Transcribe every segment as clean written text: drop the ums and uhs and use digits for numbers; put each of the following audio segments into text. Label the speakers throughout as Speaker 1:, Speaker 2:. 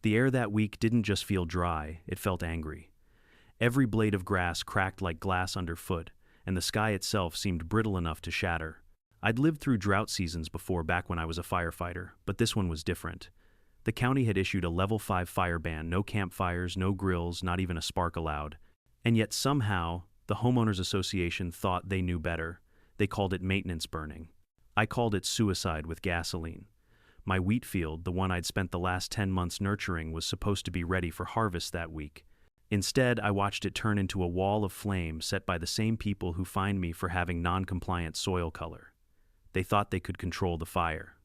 Speaker 1: The air that week didn't just feel dry, it felt angry. Every blade of grass cracked like glass underfoot, and the sky itself seemed brittle enough to shatter. I'd lived through drought seasons before back when I was a firefighter, but this one was different. The county had issued a level 5 fire ban, no campfires, no grills, not even a spark allowed. And yet somehow, the homeowners association thought they knew better. They called it maintenance burning. I called it suicide with gasoline. My wheat field, the one I'd spent the last 10 months nurturing, was supposed to be ready for harvest that week. Instead, I watched it turn into a wall of flame set by the same people who fined me for having non-compliant soil color. They thought they could control the fire.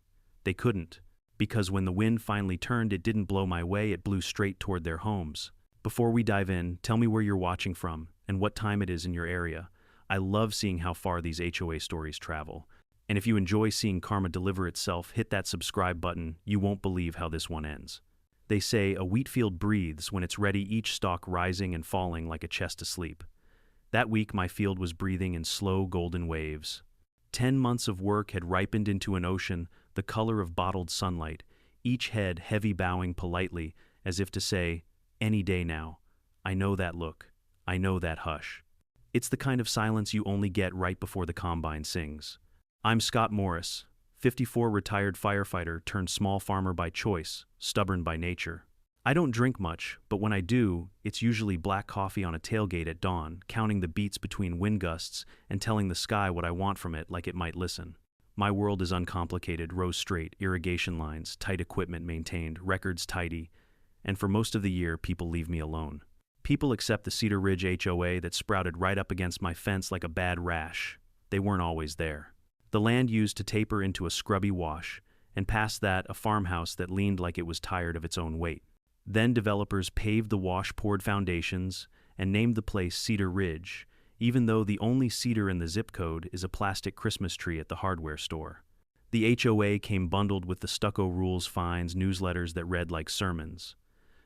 Speaker 1: They couldn't, because when the wind finally turned, it didn't blow my way, it blew straight toward their homes. Before we dive in, tell me where you're watching from and what time it is in your area. I love seeing how far these HOA stories travel. And if you enjoy seeing karma deliver itself, hit that subscribe button. You won't believe how this one ends. They say a wheat field breathes when it's ready, each stalk rising and falling like a chest asleep. That week, my field was breathing in slow golden waves. 10 months of work had ripened into an ocean, the color of bottled sunlight, each head heavy bowing politely, as if to say, any day now. I know that look. I know that hush. It's the kind of silence you only get right before the combine sings. I'm Scott Morris, 54, retired firefighter turned small farmer by choice, stubborn by nature. I don't drink much, but when I do, it's usually black coffee on a tailgate at dawn, counting the beats between wind gusts and telling the sky what I want from it like it might listen. My world is uncomplicated, rows straight, irrigation lines, tight equipment maintained, records tidy, and for most of the year, people leave me alone. People accept the Cedar Ridge HOA that sprouted right up against my fence like a bad rash. They weren't always there. The land used to taper into a scrubby wash, and past that, a farmhouse that leaned like it was tired of its own weight. Then developers paved the wash, poured foundations, and named the place Cedar Ridge, even though the only cedar in the zip code is a plastic Christmas tree at the hardware store. The HOA came bundled with the stucco rules, fines, newsletters that read like sermons.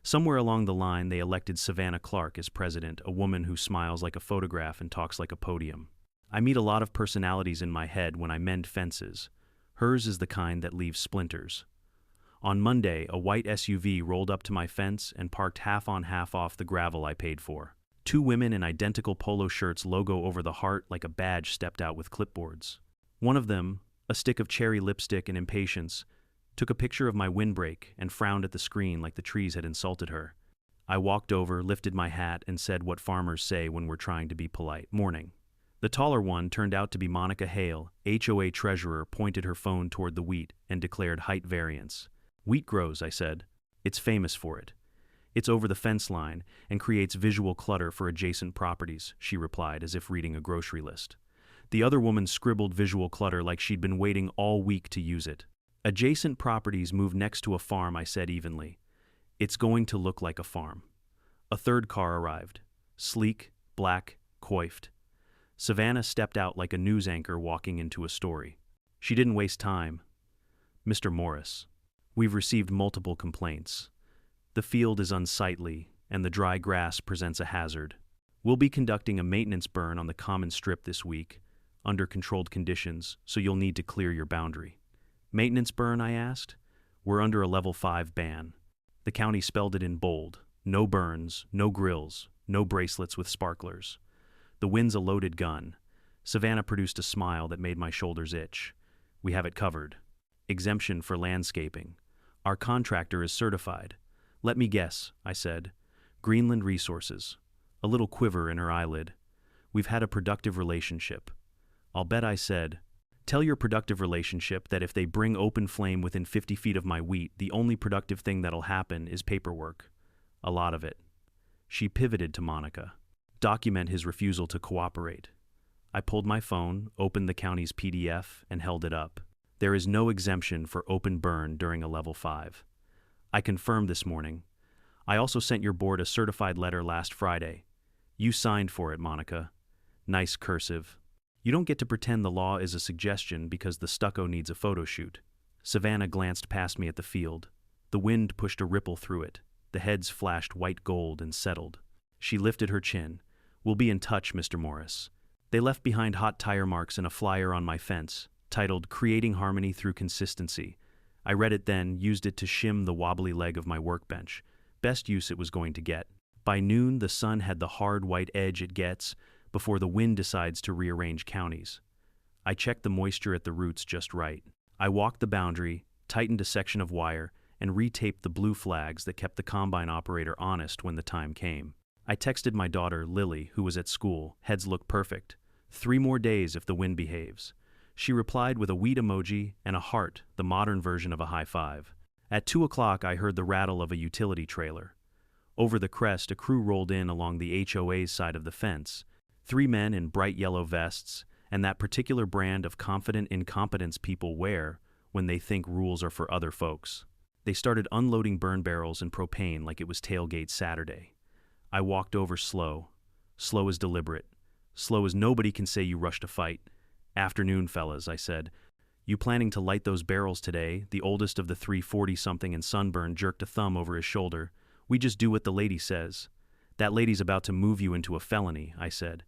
Speaker 1: Somewhere along the line, they elected Savannah Clark as president, a woman who smiles like a photograph and talks like a podium. I meet a lot of personalities in my head when I mend fences. Hers is the kind that leaves splinters. On Monday, a white SUV rolled up to my fence and parked half on half off the gravel I paid for. 2 women in identical polo shirts, logo over the heart like a badge, stepped out with clipboards. One of them, a stick of cherry lipstick and impatience, took a picture of my windbreak and frowned at the screen like the trees had insulted her. I walked over, lifted my hat, and said what farmers say when we're trying to be polite. Morning. The taller one turned out to be Monica Hale, HOA treasurer, pointed her phone toward the wheat and declared height variance. Wheat grows, I said. It's famous for it. It's over the fence line and creates visual clutter for adjacent properties, she replied as if reading a grocery list. The other woman scribbled visual clutter like she'd been waiting all week to use it. Adjacent properties move next to a farm, I said evenly. It's going to look like a farm. A third car arrived. Sleek, black, coiffed. Savannah stepped out like a news anchor walking into a story. She didn't waste time. Mr. Morris, we've received multiple complaints. The field is unsightly, and the dry grass presents a hazard. We'll be conducting a maintenance burn on the common strip this week, under controlled conditions, so you'll need to clear your boundary. Maintenance burn, I asked? We're under a level 5 ban. The county spelled it in bold. No burns, no grills, no bracelets with sparklers. The wind's a loaded gun. Savannah produced a smile that made my shoulders itch. We have it covered. Exemption for landscaping. Our contractor is certified. Let me guess, I said. Greenland Resources. A little quiver in her eyelid. We've had a productive relationship. I'll bet I said, tell your productive relationship that if they bring open flame within 50 feet of my wheat, the only productive thing that'll happen is paperwork. A lot of it. She pivoted to Monica. Document his refusal to cooperate. I pulled my phone, opened the county's PDF, and held it up. There is no exemption for open burn during a level 5. I confirmed this morning. I also sent your board a certified letter last Friday. You signed for it, Monica. Nice cursive. You don't get to pretend the law is a suggestion because the stucco needs a photo shoot. Savannah glanced past me at the field. The wind pushed a ripple through it. The heads flashed white gold and settled. She lifted her chin. We'll be in touch, Mr. Morris. They left behind hot tire marks and a flyer on my fence, titled Creating Harmony Through Consistency. I read it then, used it to shim the wobbly leg of my workbench. Best use it was going to get. By noon, the sun had the hard white edge it gets before the wind decides to rearrange counties. I checked the moisture at the roots just right. I walked the boundary, tightened a section of wire, and retaped the blue flags that kept the combine operator honest when the time came. I texted my daughter, Lily, who was at school. Heads look perfect. 3 more days if the wind behaves. She replied with a wheat emoji and a heart, the modern version of a high five. At 2 o'clock, I heard the rattle of a utility trailer. Over the crest, a crew rolled in along the HOA's side of the fence. 3 men in bright yellow vests, and that particular brand of confident incompetence people wear when they think rules are for other folks. They started unloading burn barrels and propane like it was tailgate Saturday. I walked over slow as deliberate, slow as nobody can say you rushed a fight. "Afternoon, fellas," I said. "You planning to light those barrels today?" The oldest of the 3 40-something and sunburned jerked a thumb over his shoulder. "We just do what the lady says." "That lady's about to move you into a felony," I said.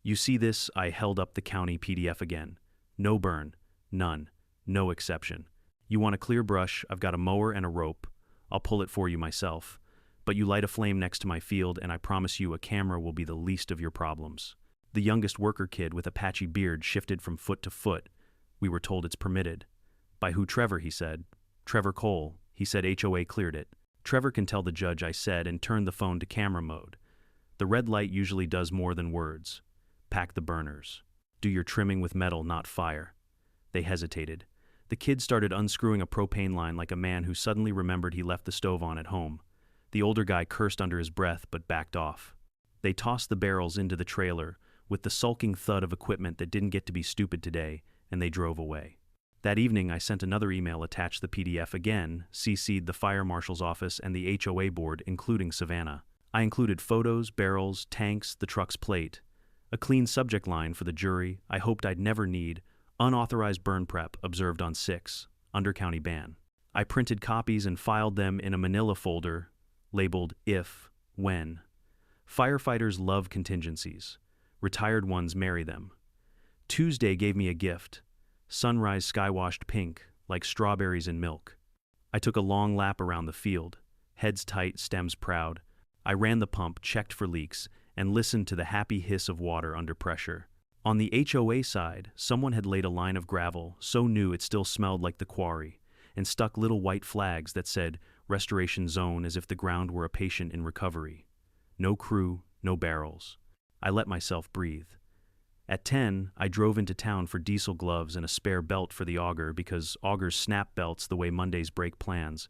Speaker 1: "You see this?" I held up the county PDF again. "No burn. None. No exception. You want a clear brush? I've got a mower and a rope. I'll pull it for you myself. But you light a flame next to my field, and I promise you a camera will be the least of your problems." The youngest worker kid with a patchy beard shifted from foot to foot. "We were told it's permitted." "By who?" "Trevor," he said. "Trevor Cole. He said HOA cleared it." "Trevor can tell the judge," I said, and turned the phone to camera mode. The red light usually does more than words. "Pack the burners. Do your trimming with metal, not fire." They hesitated. The kid started unscrewing a propane line like a man who suddenly remembered he left the stove on at home. The older guy cursed under his breath but backed off. They tossed the barrels into the trailer with the sulking thud of equipment that didn't get to be stupid today, and they drove away. That evening, I sent another email, attached the PDF again, CC'd the fire marshal's office and the HOA board, including Savannah. I included photos, barrels, tanks, the truck's plate. A clean subject line for the jury I hoped I'd never need: "Unauthorized burn prep observed on 6, under county ban." I printed copies and filed them in a manila folder labeled "If, When." Firefighters love contingencies. Retired ones marry them. Tuesday gave me a gift: sunrise sky-washed pink, like strawberries in milk. I took a long lap around the field, heads tight, stems proud. I ran the pump, checked for leaks, and listened to the happy hiss of water under pressure. On the HOA side, someone had laid a line of gravel, so new it still smelled like the quarry, and stuck little white flags that said "Restoration Zone," as if the ground were a patient in recovery. No crew, no barrels. I let myself breathe. At 10, I drove into town for diesel gloves and a spare belt for the auger because augers snap belts the way Mondays break plans.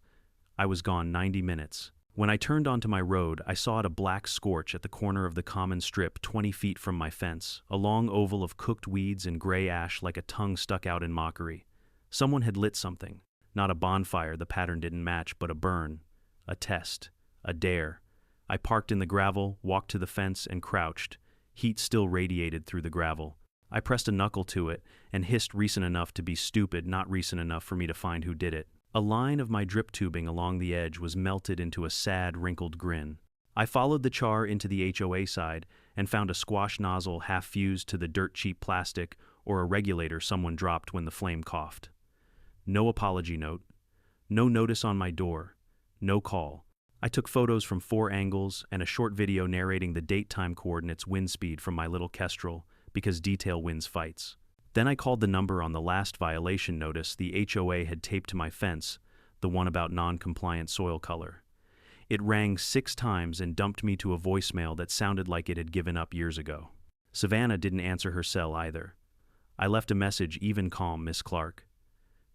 Speaker 1: I was gone 90 minutes. When I turned onto my road, I saw a black scorch at the corner of the common strip 20 feet from my fence, a long oval of cooked weeds and gray ash like a tongue stuck out in mockery. Someone had lit something. Not a bonfire, the pattern didn't match, but a burn. A test. A dare. I parked in the gravel, walked to the fence, and crouched. Heat still radiated through the gravel. I pressed a knuckle to it and hissed, "Recent enough to be stupid, not recent enough for me to find who did it." A line of my drip tubing along the edge was melted into a sad, wrinkled grin. I followed the char into the HOA side and found a squash nozzle half fused to the dirt-cheap plastic, or a regulator someone dropped when the flame coughed. No apology note. No notice on my door. No call. I took photos from 4 angles and a short video narrating the date-time coordinates, wind speed from my little Kestrel, because detail wins fights. Then I called the number on the last violation notice the HOA had taped to my fence, the one about non-compliant soil color. It rang 6 times and dumped me to a voicemail that sounded like it had given up years ago. Savannah didn't answer her cell either. I left a message: "Even calm, Miss Clark.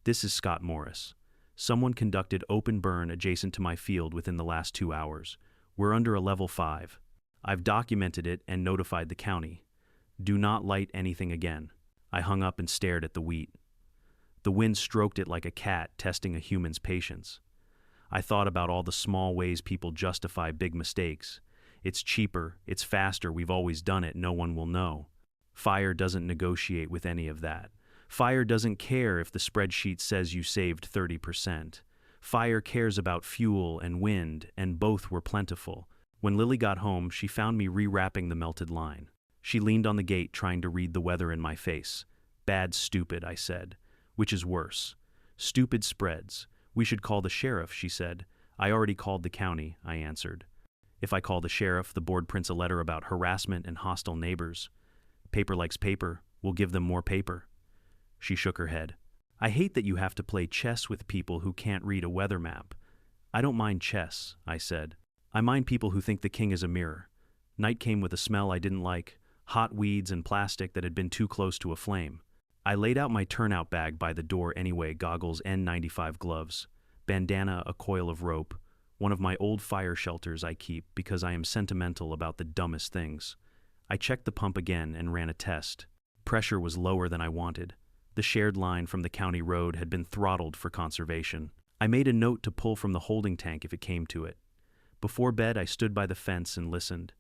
Speaker 1: This is Scott Morris. Someone conducted open burn adjacent to my field within the last 2 hours. We're under a level 5. I've documented it and notified the county. Do not light anything again." I hung up and stared at the wheat. The wind stroked it like a cat testing a human's patience. I thought about all the small ways people justify big mistakes. It's cheaper, it's faster, we've always done it, no one will know. Fire doesn't negotiate with any of that. Fire doesn't care if the spreadsheet says you saved 30%. Fire cares about fuel and wind, and both were plentiful. When Lily got home, she found me rewrapping the melted line. She leaned on the gate, trying to read the weather in my face. "Bad, stupid," I said. "Which is worse? Stupid spreads. We should call the sheriff, she said. I already called the county, I answered. If I call the sheriff, the board prints a letter about harassment and hostile neighbors. Paper likes paper. We'll give them more paper. She shook her head. I hate that you have to play chess with people who can't read a weather map. I don't mind chess, I said. I mind people who think the king is a mirror. Night came with a smell I didn't like, hot weeds and plastic that had been too close to a flame. I laid out my turnout bag by the door anyway, goggles, N95 gloves, bandana, a coil of rope, one of my old fire shelters I keep because I am sentimental about the dumbest things. I checked the pump again and ran a test. Pressure was lower than I wanted. The shared line from the county road had been throttled for conservation. I made a note to pull from the holding tank if it came to it. Before bed, I stood by the fence and listened.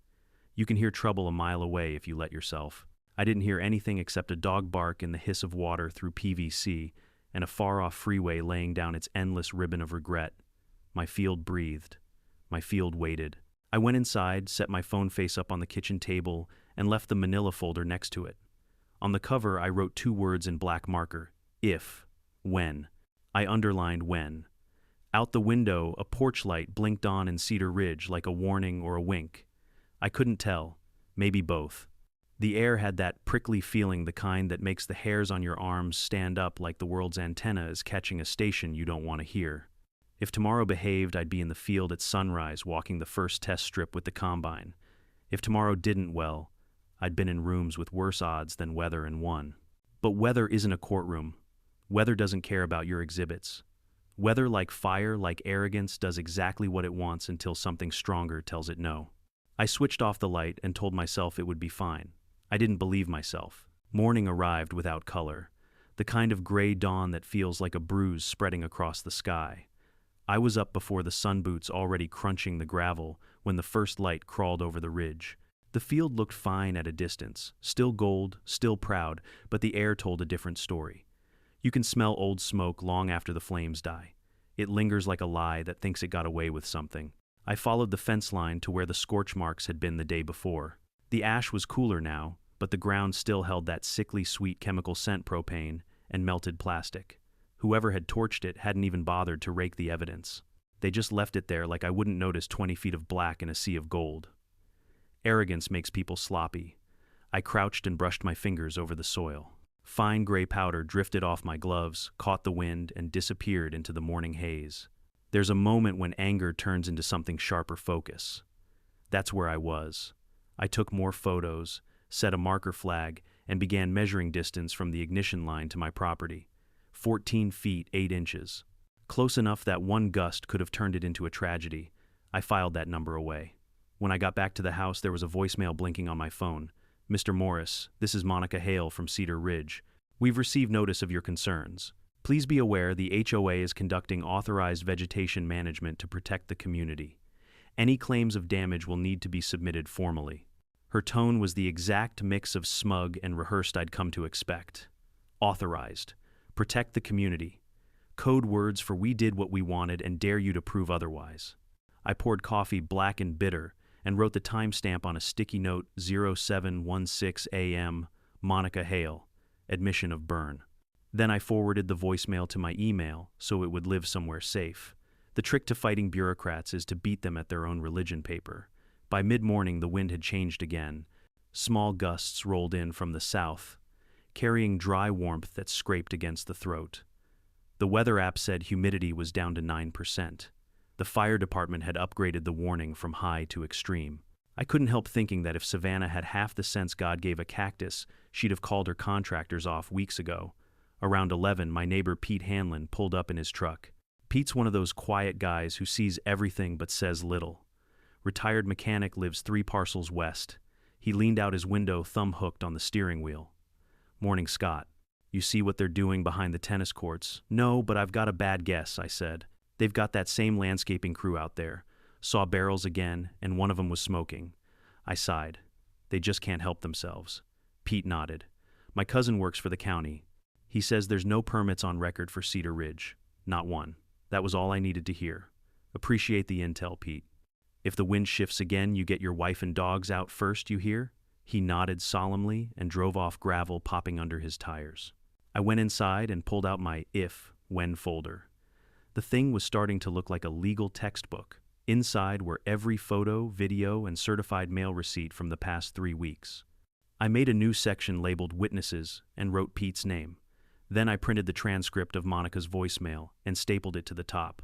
Speaker 1: You can hear trouble a mile away if you let yourself. I didn't hear anything except a dog bark and the hiss of water through PVC and a far-off freeway laying down its endless ribbon of regret. My field breathed. My field waited. I went inside, set my phone face up on the kitchen table, and left the manila folder next to it. On the cover, I wrote 2 words in black marker: if, when. I underlined when. Out the window, a porch light blinked on in Cedar Ridge like a warning or a wink. I couldn't tell. Maybe both. The air had that prickly feeling, the kind that makes the hairs on your arms stand up like the world's antenna is catching a station you don't want to hear. If tomorrow behaved, I'd be in the field at sunrise walking the first test strip with the combine. If tomorrow didn't, well, I'd been in rooms with worse odds than weather and won. But weather isn't a courtroom. Weather doesn't care about your exhibits. Weather, like fire, like arrogance, does exactly what it wants until something stronger tells it no. I switched off the light and told myself it would be fine. I didn't believe myself. Morning arrived without color, the kind of gray dawn that feels like a bruise spreading across the sky. I was up before the sun boots already crunching the gravel when the first light crawled over the ridge. The field looked fine at a distance, still gold, still proud, but the air told a different story. You can smell old smoke long after the flames die. It lingers like a lie that thinks it got away with something. I followed the fence line to where the scorch marks had been the day before. The ash was cooler now, but the ground still held that sickly sweet chemical scent, propane, and melted plastic. Whoever had torched it hadn't even bothered to rake the evidence. They just left it there like I wouldn't notice 20 feet of black in a sea of gold. Arrogance makes people sloppy. I crouched and brushed my fingers over the soil. Fine gray powder drifted off my gloves, caught the wind, and disappeared into the morning haze. There's a moment when anger turns into something sharper focus. That's where I was. I took more photos, set a marker flag, and began measuring distance from the ignition line to my property. 14 feet, 8 inches. Close enough that one gust could have turned it into a tragedy. I filed that number away. When I got back to the house, there was a voicemail blinking on my phone. Mr. Morris, this is Monica Hale from Cedar Ridge. We've received notice of your concerns. Please be aware the HOA is conducting authorized vegetation management to protect the community. Any claims of damage will need to be submitted formally. Her tone was the exact mix of smug and rehearsed I'd come to expect. Authorized. Protect the community. Code words for we did what we wanted and dare you to prove otherwise. I poured coffee black and bitter and wrote the timestamp on a sticky note, 0716 a.m., Monica Hale, admission of burn. Then I forwarded the voicemail to my email so it would live somewhere safe. The trick to fighting bureaucrats is to beat them at their own religion paper. By mid-morning, the wind had changed again. Small gusts rolled in from the south, carrying dry warmth that scraped against the throat. The weather app said humidity was down to 9%. The fire department had upgraded the warning from high to extreme. I couldn't help thinking that if Savannah had half the sense God gave a cactus, she'd have called her contractors off weeks ago. Around 11, my neighbor Pete Hanlon pulled up in his truck. Pete's one of those quiet guys who sees everything but says little. Retired mechanic, lives 3 parcels west. He leaned out his window, thumb hooked on the steering wheel. Morning, Scott. You see what they're doing behind the tennis courts? No, but I've got a bad guess, I said. They've got that same landscaping crew out there. Saw barrels again, and one of them was smoking. I sighed. They just can't help themselves. Pete nodded. My cousin works for the county. He says there's no permits on record for Cedar Ridge. Not one. That was all I needed to hear. Appreciate the intel, Pete. If the wind shifts again, you get your wife and dogs out first, you hear? He nodded solemnly and drove off, gravel popping under his tires. I went inside and pulled out my if, when folder. The thing was starting to look like a legal textbook. Inside were every photo, video, and certified mail receipt from the past 3 weeks. I made a new section labeled Witnesses and wrote Pete's name. Then I printed the transcript of Monica's voicemail and stapled it to the top.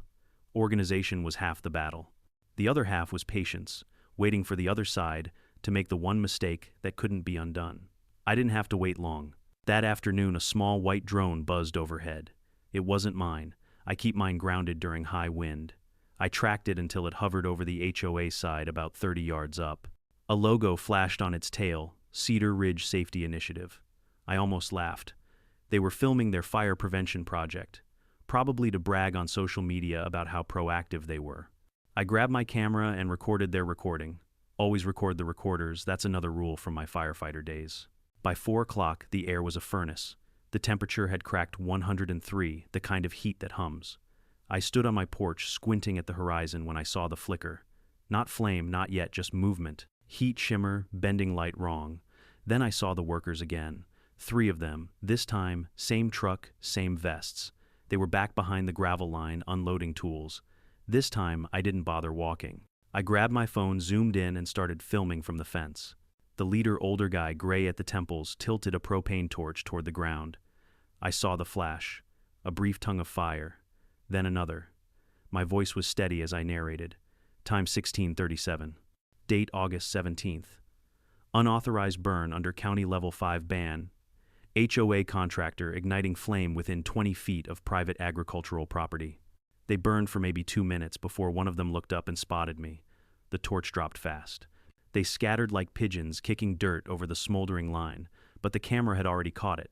Speaker 1: Organization was half the battle. The other half was patience, waiting for the other side to make the one mistake that couldn't be undone. I didn't have to wait long. That afternoon, a small white drone buzzed overhead. It wasn't mine. I keep mine grounded during high wind. I tracked it until it hovered over the HOA side about 30 yards up. A logo flashed on its tail, Cedar Ridge Safety Initiative. I almost laughed. They were filming their fire prevention project, probably to brag on social media about how proactive they were. I grabbed my camera and recorded their recording. Always record the recorders, that's another rule from my firefighter days. By 4 o'clock, the air was a furnace. The temperature had cracked 103, the kind of heat that hums. I stood on my porch, squinting at the horizon when I saw the flicker. Not flame, not yet, just movement. Heat shimmer, bending light wrong. Then I saw the workers again. 3 of them, this time, same truck, same vests. They were back behind the gravel line, unloading tools. This time, I didn't bother walking. I grabbed my phone, zoomed in, and started filming from the fence. The leader, older guy, gray at the temples, tilted a propane torch toward the ground. I saw the flash, a brief tongue of fire, then another. My voice was steady as I narrated. Time 16:37. Date August 17th. Unauthorized burn under County Level 5 ban. HOA contractor igniting flame within 20 feet of private agricultural property. They burned for maybe 2 minutes before one of them looked up and spotted me. The torch dropped fast. They scattered like pigeons, kicking dirt over the smoldering line, but the camera had already caught it.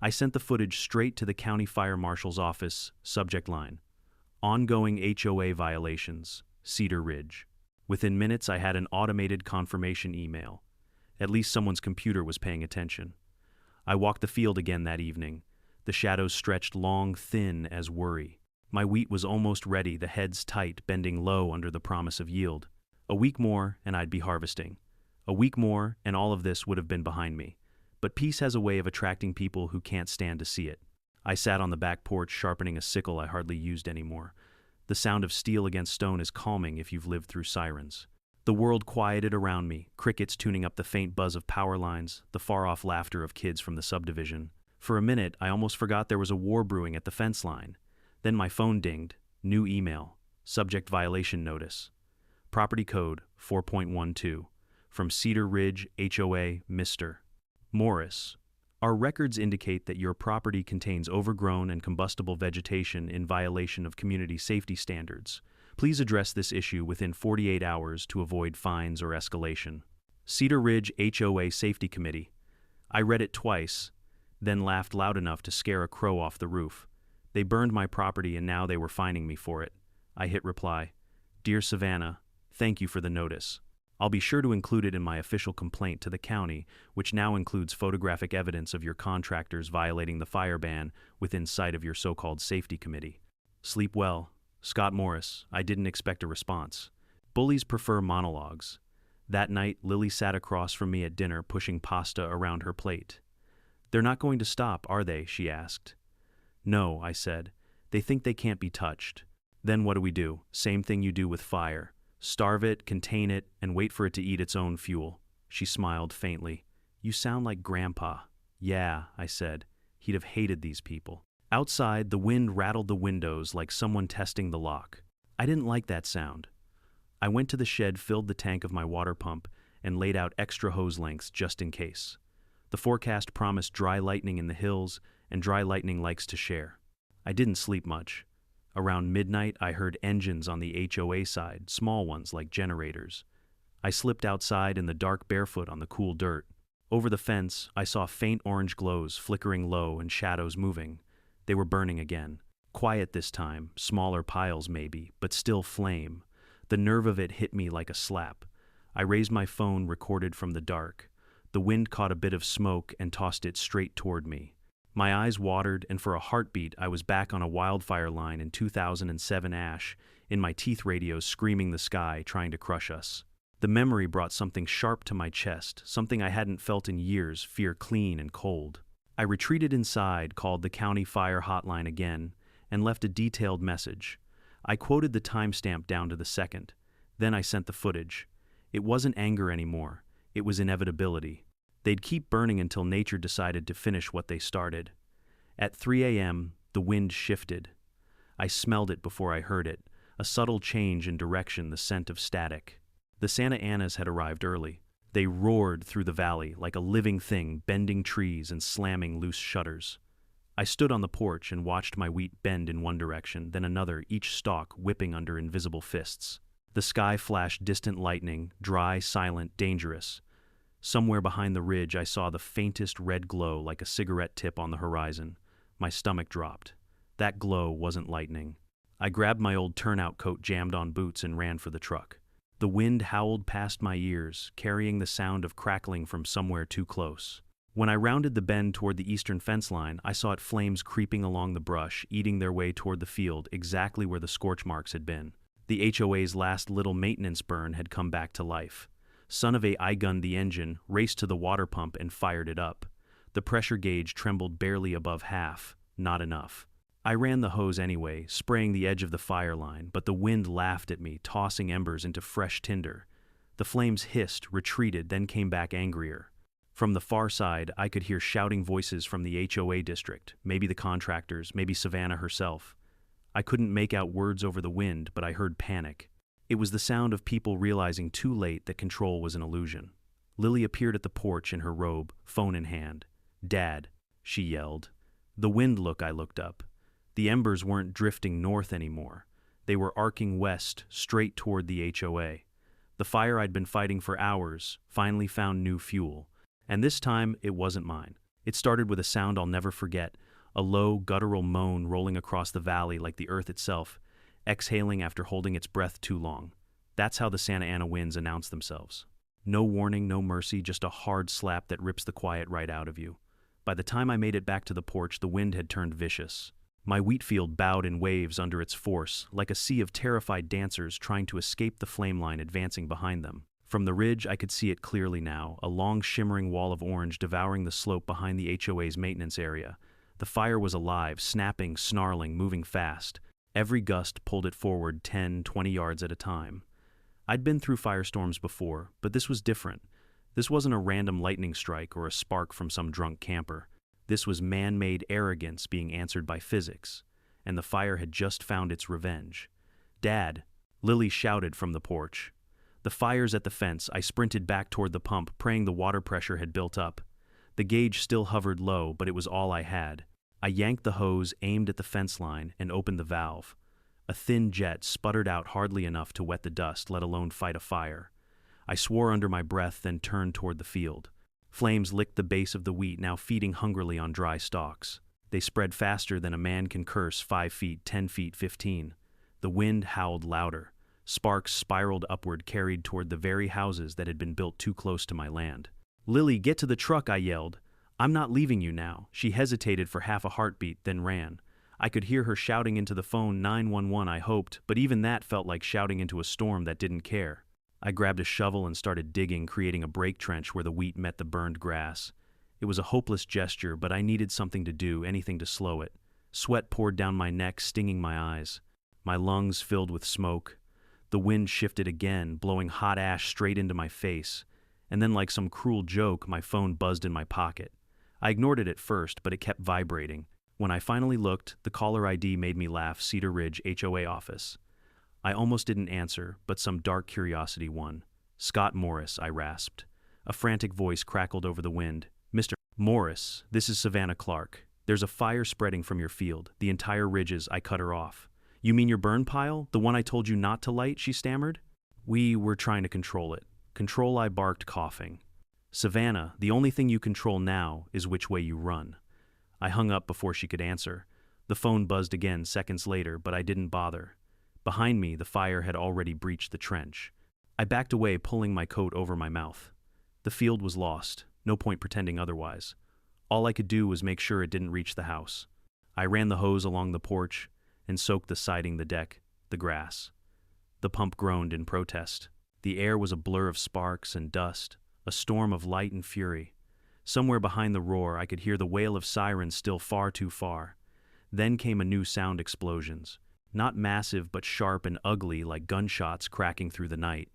Speaker 1: I sent the footage straight to the county fire marshal's office, subject line: ongoing HOA violations, Cedar Ridge. Within minutes, I had an automated confirmation email. At least someone's computer was paying attention. I walked the field again that evening. The shadows stretched long, thin as worry. My wheat was almost ready, the heads tight, bending low under the promise of yield. A week more, and I'd be harvesting. A week more, and all of this would have been behind me. But peace has a way of attracting people who can't stand to see it. I sat on the back porch, sharpening a sickle I hardly used anymore. The sound of steel against stone is calming if you've lived through sirens. The world quieted around me, crickets tuning up the faint buzz of power lines, the far-off laughter of kids from the subdivision. For a minute, I almost forgot there was a war brewing at the fence line. Then my phone dinged. New email. Subject violation notice. Property code 4.12. From Cedar Ridge, HOA, Mr. Morris. Our records indicate that your property contains overgrown and combustible vegetation in violation of community safety standards. Please address this issue within 48 hours to avoid fines or escalation. Cedar Ridge HOA Safety Committee. I read it twice, then laughed loud enough to scare a crow off the roof. They burned my property and now they were fining me for it. I hit reply. Dear Savannah, thank you for the notice. I'll be sure to include it in my official complaint to the county, which now includes photographic evidence of your contractors violating the fire ban within sight of your so-called safety committee. Sleep well. Scott Morris. I didn't expect a response. Bullies prefer monologues. That night, Lily sat across from me at dinner, pushing pasta around her plate. They're not going to stop, are they? She asked. No, I said. They think they can't be touched. Then what do? Same thing you do with fire. Starve it, contain it, and wait for it to eat its own fuel. She smiled faintly. You sound like Grandpa. Yeah, I said. He'd have hated these people. Outside, the wind rattled the windows like someone testing the lock. I didn't like that sound. I went to the shed, filled the tank of my water pump, and laid out extra hose lengths just in case. The forecast promised dry lightning in the hills, and dry lightning likes to share. I didn't sleep much. Around midnight, I heard engines on the HOA side, small ones like generators. I slipped outside in the dark barefoot on the cool dirt. Over the fence, I saw faint orange glows flickering low and shadows moving. They were burning again. Quiet this time, smaller piles maybe, but still flame. The nerve of it hit me like a slap. I raised my phone, recorded from the dark. The wind caught a bit of smoke and tossed it straight toward me. My eyes watered, and for a heartbeat, I was back on a wildfire line in 2007 ash, in my teeth radios screaming the sky, trying to crush us. The memory brought something sharp to my chest, something I hadn't felt in years, fear clean and cold. I retreated inside, called the county fire hotline again, and left a detailed message. I quoted the timestamp down to the second. Then I sent the footage. It wasn't anger anymore. It was inevitability. They'd keep burning until nature decided to finish what they started. At 3 a.m., the wind shifted. I smelled it before I heard it, a subtle change in direction, the scent of static. The Santa Anas had arrived early. They roared through the valley like a living thing, bending trees and slamming loose shutters. I stood on the porch and watched my wheat bend in one direction, then another, each stalk whipping under invisible fists. The sky flashed distant lightning, dry, silent, dangerous. Somewhere behind the ridge I saw the faintest red glow like a cigarette tip on the horizon. My stomach dropped. That glow wasn't lightning. I grabbed my old turnout coat, jammed on boots, and ran for the truck. The wind howled past my ears, carrying the sound of crackling from somewhere too close. When I rounded the bend toward the eastern fence line, I saw flames creeping along the brush, eating their way toward the field, exactly where the scorch marks had been. The HOA's last little maintenance burn had come back to life. Son of a, I gunned the engine, raced to the water pump, and fired it up. The pressure gauge trembled barely above half. Not enough. I ran the hose anyway, spraying the edge of the fire line, but the wind laughed at me, tossing embers into fresh tinder. The flames hissed, retreated, then came back angrier. From the far side, I could hear shouting voices from the HOA district, maybe the contractors, maybe Savannah herself. I couldn't make out words over the wind, but I heard panic. It was the sound of people realizing too late that control was an illusion. Lily appeared at the porch in her robe, phone in hand. "Dad," she yelled. The wind look, I looked up. The embers weren't drifting north anymore. They were arcing west, straight toward the HOA. The fire I'd been fighting for hours finally found new fuel. And this time, it wasn't mine. It started with a sound I'll never forget, a low, guttural moan rolling across the valley like the earth itself, exhaling after holding its breath too long. That's how the Santa Ana winds announce themselves. No warning, no mercy, just a hard slap that rips the quiet right out of you. By the time I made it back to the porch, the wind had turned vicious. My wheat field bowed in waves under its force, like a sea of terrified dancers trying to escape the flame line advancing behind them. From the ridge, I could see it clearly now, a long shimmering wall of orange devouring the slope behind the HOA's maintenance area. The fire was alive, snapping, snarling, moving fast. Every gust pulled it forward 10, 20 yards at a time. I'd been through firestorms before, but this was different. This wasn't a random lightning strike or a spark from some drunk camper. This was man-made arrogance being answered by physics, and the fire had just found its revenge. "Dad," Lily shouted from the porch. The fire's at the fence. I sprinted back toward the pump, praying the water pressure had built up. The gauge still hovered low, but it was all I had. I yanked the hose, aimed at the fence line, and opened the valve. A thin jet sputtered out hardly enough to wet the dust, let alone fight a fire. I swore under my breath, then turned toward the field. Flames licked the base of the wheat, now feeding hungrily on dry stalks. They spread faster than a man can curse, 5 feet, 10 feet, 15. The wind howled louder. Sparks spiraled upward, carried toward the very houses that had been built too close to my land. "Lily, get to the truck," I yelled. "I'm not leaving you now." She hesitated for half a heartbeat, then ran. I could hear her shouting into the phone, 911, I hoped, but even that felt like shouting into a storm that didn't care. I grabbed a shovel and started digging, creating a break trench where the wheat met the burned grass. It was a hopeless gesture, but I needed something to do, anything to slow it. Sweat poured down my neck, stinging my eyes. My lungs filled with smoke. The wind shifted again, blowing hot ash straight into my face. And then, like some cruel joke, my phone buzzed in my pocket. I ignored it at first, but it kept vibrating. When I finally looked, the caller ID made me laugh. Cedar Ridge HOA office. I almost didn't answer, but some dark curiosity won. "Scott Morris," I rasped. A frantic voice crackled over the wind. "Mr. Morris, this is Savannah Clark. There's a fire spreading from your field. The entire ridges." I cut her off. "You mean your burn pile? The one I told you not to light?" she stammered. "We were trying to control it." "Control," I barked, coughing. "Savannah, the only thing you control now is which way you run." I hung up before she could answer. The phone buzzed again seconds later, but I didn't bother. Behind me, the fire had already breached the trench. I backed away, pulling my coat over my mouth. The field was lost. No point pretending otherwise. All I could do was make sure it didn't reach the house. I ran the hose along the porch and soaked the siding, the deck, the grass. The pump groaned in protest. The air was a blur of sparks and dust, a storm of light and fury. Somewhere behind the roar, I could hear the wail of sirens, still far too far. Then came a new sound: explosions. Not massive but sharp and ugly like gunshots cracking through the night.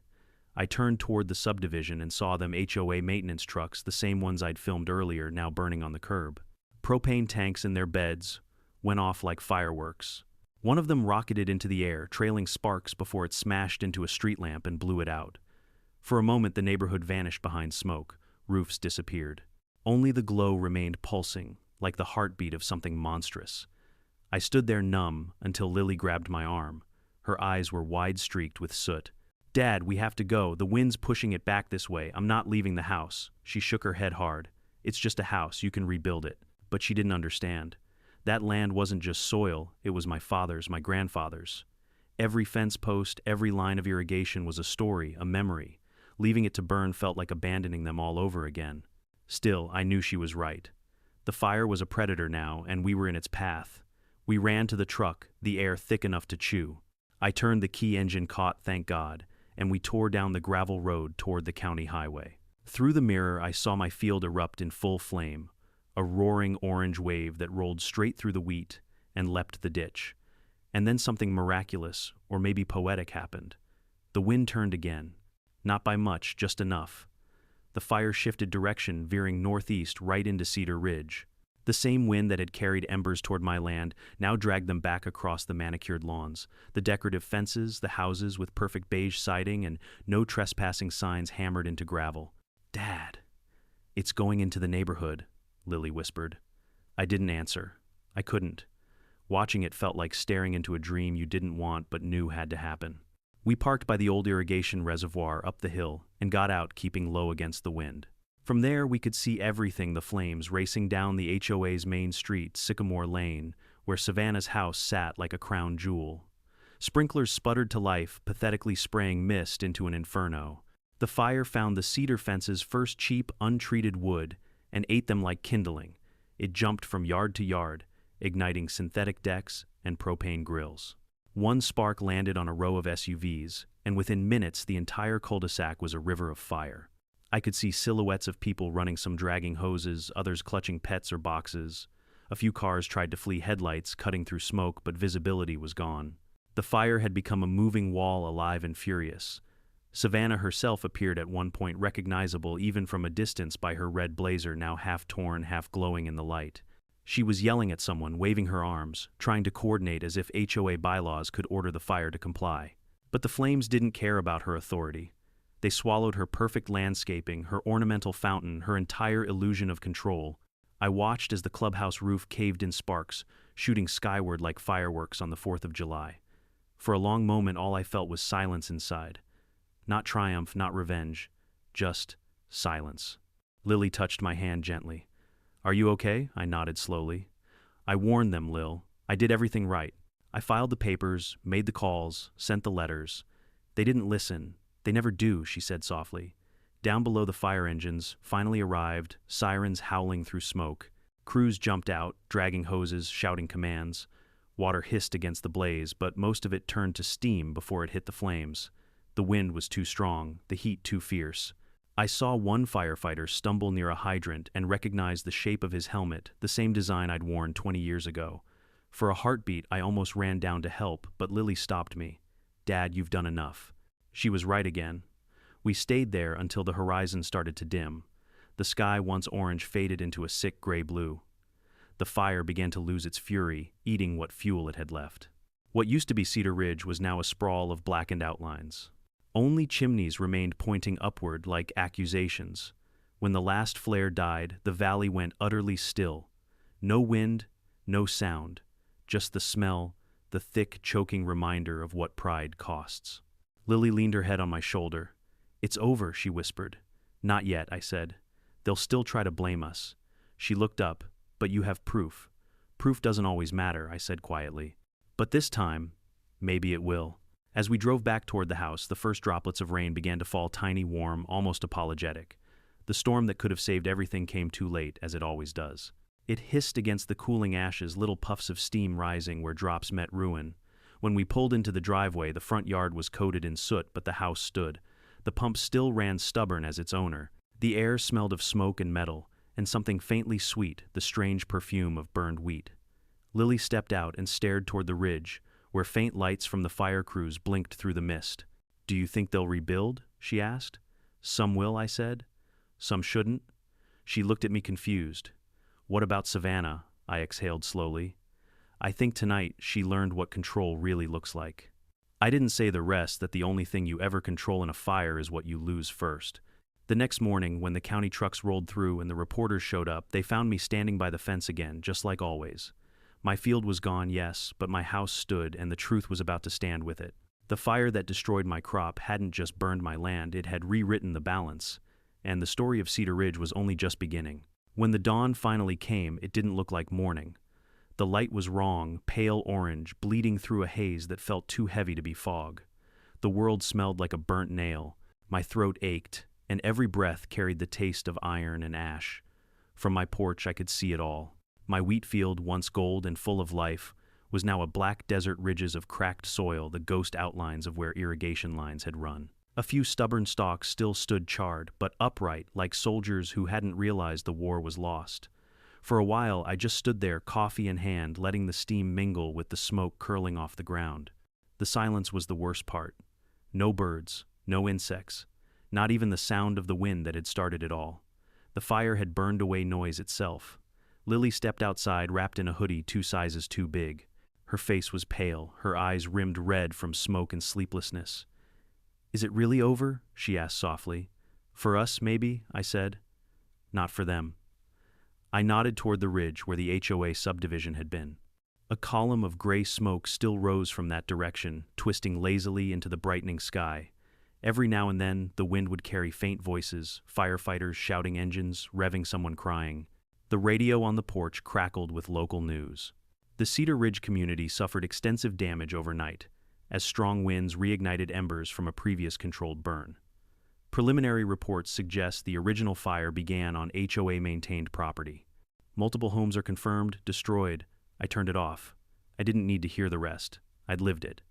Speaker 1: I turned toward the subdivision and saw them HOA maintenance trucks, the same ones I'd filmed earlier, now burning on the curb. Propane tanks in their beds went off like fireworks. One of them rocketed into the air, trailing sparks before it smashed into a street lamp and blew it out. For a moment the neighborhood vanished behind smoke. Roofs disappeared. Only the glow remained pulsing, like the heartbeat of something monstrous. I stood there numb until Lily grabbed my arm. Her eyes were wide-streaked with soot. "Dad, we have to go. The wind's pushing it back this way. I'm not leaving the house." She shook her head hard. "It's just a house. You can rebuild it." But she didn't understand. That land wasn't just soil. It was my father's, my grandfather's. Every fence post, every line of irrigation was a story, a memory. Leaving it to burn felt like abandoning them all over again. Still, I knew she was right. The fire was a predator now, and we were in its path. We ran to the truck, the air thick enough to chew. I turned the key, engine caught, thank God, and we tore down the gravel road toward the county highway. Through the mirror, I saw my field erupt in full flame, a roaring orange wave that rolled straight through the wheat and leapt the ditch. And then something miraculous, or maybe poetic, happened. The wind turned again. Not by much, just enough. The fire shifted direction, veering northeast right into Cedar Ridge. The same wind that had carried embers toward my land now dragged them back across the manicured lawns, the decorative fences, the houses with perfect beige siding and no trespassing signs hammered into gravel. "Dad, it's going into the neighborhood," Lily whispered. I didn't answer. I couldn't. Watching it felt like staring into a dream you didn't want but knew had to happen. We parked by the old irrigation reservoir up the hill and got out, keeping low against the wind. From there, we could see everything, the flames racing down the HOA's main street, Sycamore Lane, where Savannah's house sat like a crown jewel. Sprinklers sputtered to life, pathetically spraying mist into an inferno. The fire found the cedar fence's first cheap, untreated wood and ate them like kindling. It jumped from yard to yard, igniting synthetic decks and propane grills. One spark landed on a row of SUVs, and within minutes the entire cul-de-sac was a river of fire. I could see silhouettes of people running, some dragging hoses, others clutching pets or boxes. A few cars tried to flee headlights, cutting through smoke, but visibility was gone. The fire had become a moving wall, alive and furious. Savannah herself appeared at one point, recognizable even from a distance by her red blazer, now half torn, half glowing in the light. She was yelling at someone, waving her arms, trying to coordinate as if HOA bylaws could order the fire to comply. But the flames didn't care about her authority. They swallowed her perfect landscaping, her ornamental fountain, her entire illusion of control. I watched as the clubhouse roof caved in sparks, shooting skyward like fireworks on the 4th of July. For a long moment, all I felt was silence inside. Not triumph, not revenge, just silence. Lily touched my hand gently. "Are you okay?" I nodded slowly. "I warned them, Lil. I did everything right. I filed the papers, made the calls, sent the letters. They didn't listen. They never do," she said softly. Down below, the fire engines finally arrived, sirens howling through smoke. Crews jumped out, dragging hoses, shouting commands. Water hissed against the blaze, but most of it turned to steam before it hit the flames. The wind was too strong, the heat too fierce. I saw one firefighter stumble near a hydrant and recognized the shape of his helmet, the same design I'd worn 20 years ago. For a heartbeat, I almost ran down to help, but Lily stopped me. "Dad, you've done enough." She was right again. We stayed there until the horizon started to dim. The sky, once orange, faded into a sick gray blue. The fire began to lose its fury, eating what fuel it had left. What used to be Cedar Ridge was now a sprawl of blackened outlines. Only chimneys remained pointing upward like accusations. When the last flare died, the valley went utterly still. No wind, no sound, just the smell, the thick, choking reminder of what pride costs. Lily leaned her head on my shoulder. "It's over," she whispered. "Not yet," I said. "They'll still try to blame us." She looked up. "But you have proof." "Proof doesn't always matter," I said quietly. "But this time, maybe it will." As we drove back toward the house, the first droplets of rain began to fall, tiny, warm, almost apologetic. The storm that could have saved everything came too late, as it always does. It hissed against the cooling ashes, little puffs of steam rising where drops met ruin. When we pulled into the driveway, the front yard was coated in soot, but the house stood. The pump still ran, stubborn as its owner. The air smelled of smoke and metal, and something faintly sweet, the strange perfume of burned wheat. Lily stepped out and stared toward the ridge, where faint lights from the fire crews blinked through the mist. "Do you think they'll rebuild?" she asked. "Some will," I said. "Some shouldn't?" She looked at me confused. "What about Savannah?" I exhaled slowly. I think tonight she learned what control really looks like. I didn't say the rest, that the only thing you ever control in a fire is what you lose first. The next morning, when the county trucks rolled through and the reporters showed up, they found me standing by the fence again, just like always. My field was gone, yes, but my house stood, and the truth was about to stand with it. The fire that destroyed my crop hadn't just burned my land, it had rewritten the balance. And the story of Cedar Ridge was only just beginning. When the dawn finally came, it didn't look like morning. The light was wrong, pale orange, bleeding through a haze that felt too heavy to be fog. The world smelled like a burnt nail. My throat ached, and every breath carried the taste of iron and ash. From my porch I could see it all. My wheat field, once gold and full of life, was now a black desert, ridges of cracked soil, the ghost outlines of where irrigation lines had run. A few stubborn stalks still stood charred, but upright, like soldiers who hadn't realized the war was lost. For a while I just stood there, coffee in hand, letting the steam mingle with the smoke curling off the ground. The silence was the worst part. No birds, no insects, not even the sound of the wind that had started it all. The fire had burned away noise itself. Lily stepped outside, wrapped in a hoodie 2 sizes too big. Her face was pale, her eyes rimmed red from smoke and sleeplessness. "Is it really over?" she asked softly. "For us, maybe," I said. "Not for them." I nodded toward the ridge where the HOA subdivision had been. A column of gray smoke still rose from that direction, twisting lazily into the brightening sky. Every now and then, the wind would carry faint voices, firefighters shouting, engines, revving, someone crying. The radio on the porch crackled with local news. The Cedar Ridge community suffered extensive damage overnight, as strong winds reignited embers from a previous controlled burn. Preliminary reports suggest the original fire began on HOA-maintained property. Multiple homes are confirmed destroyed. I turned it off. I didn't need to hear the rest. I'd lived it.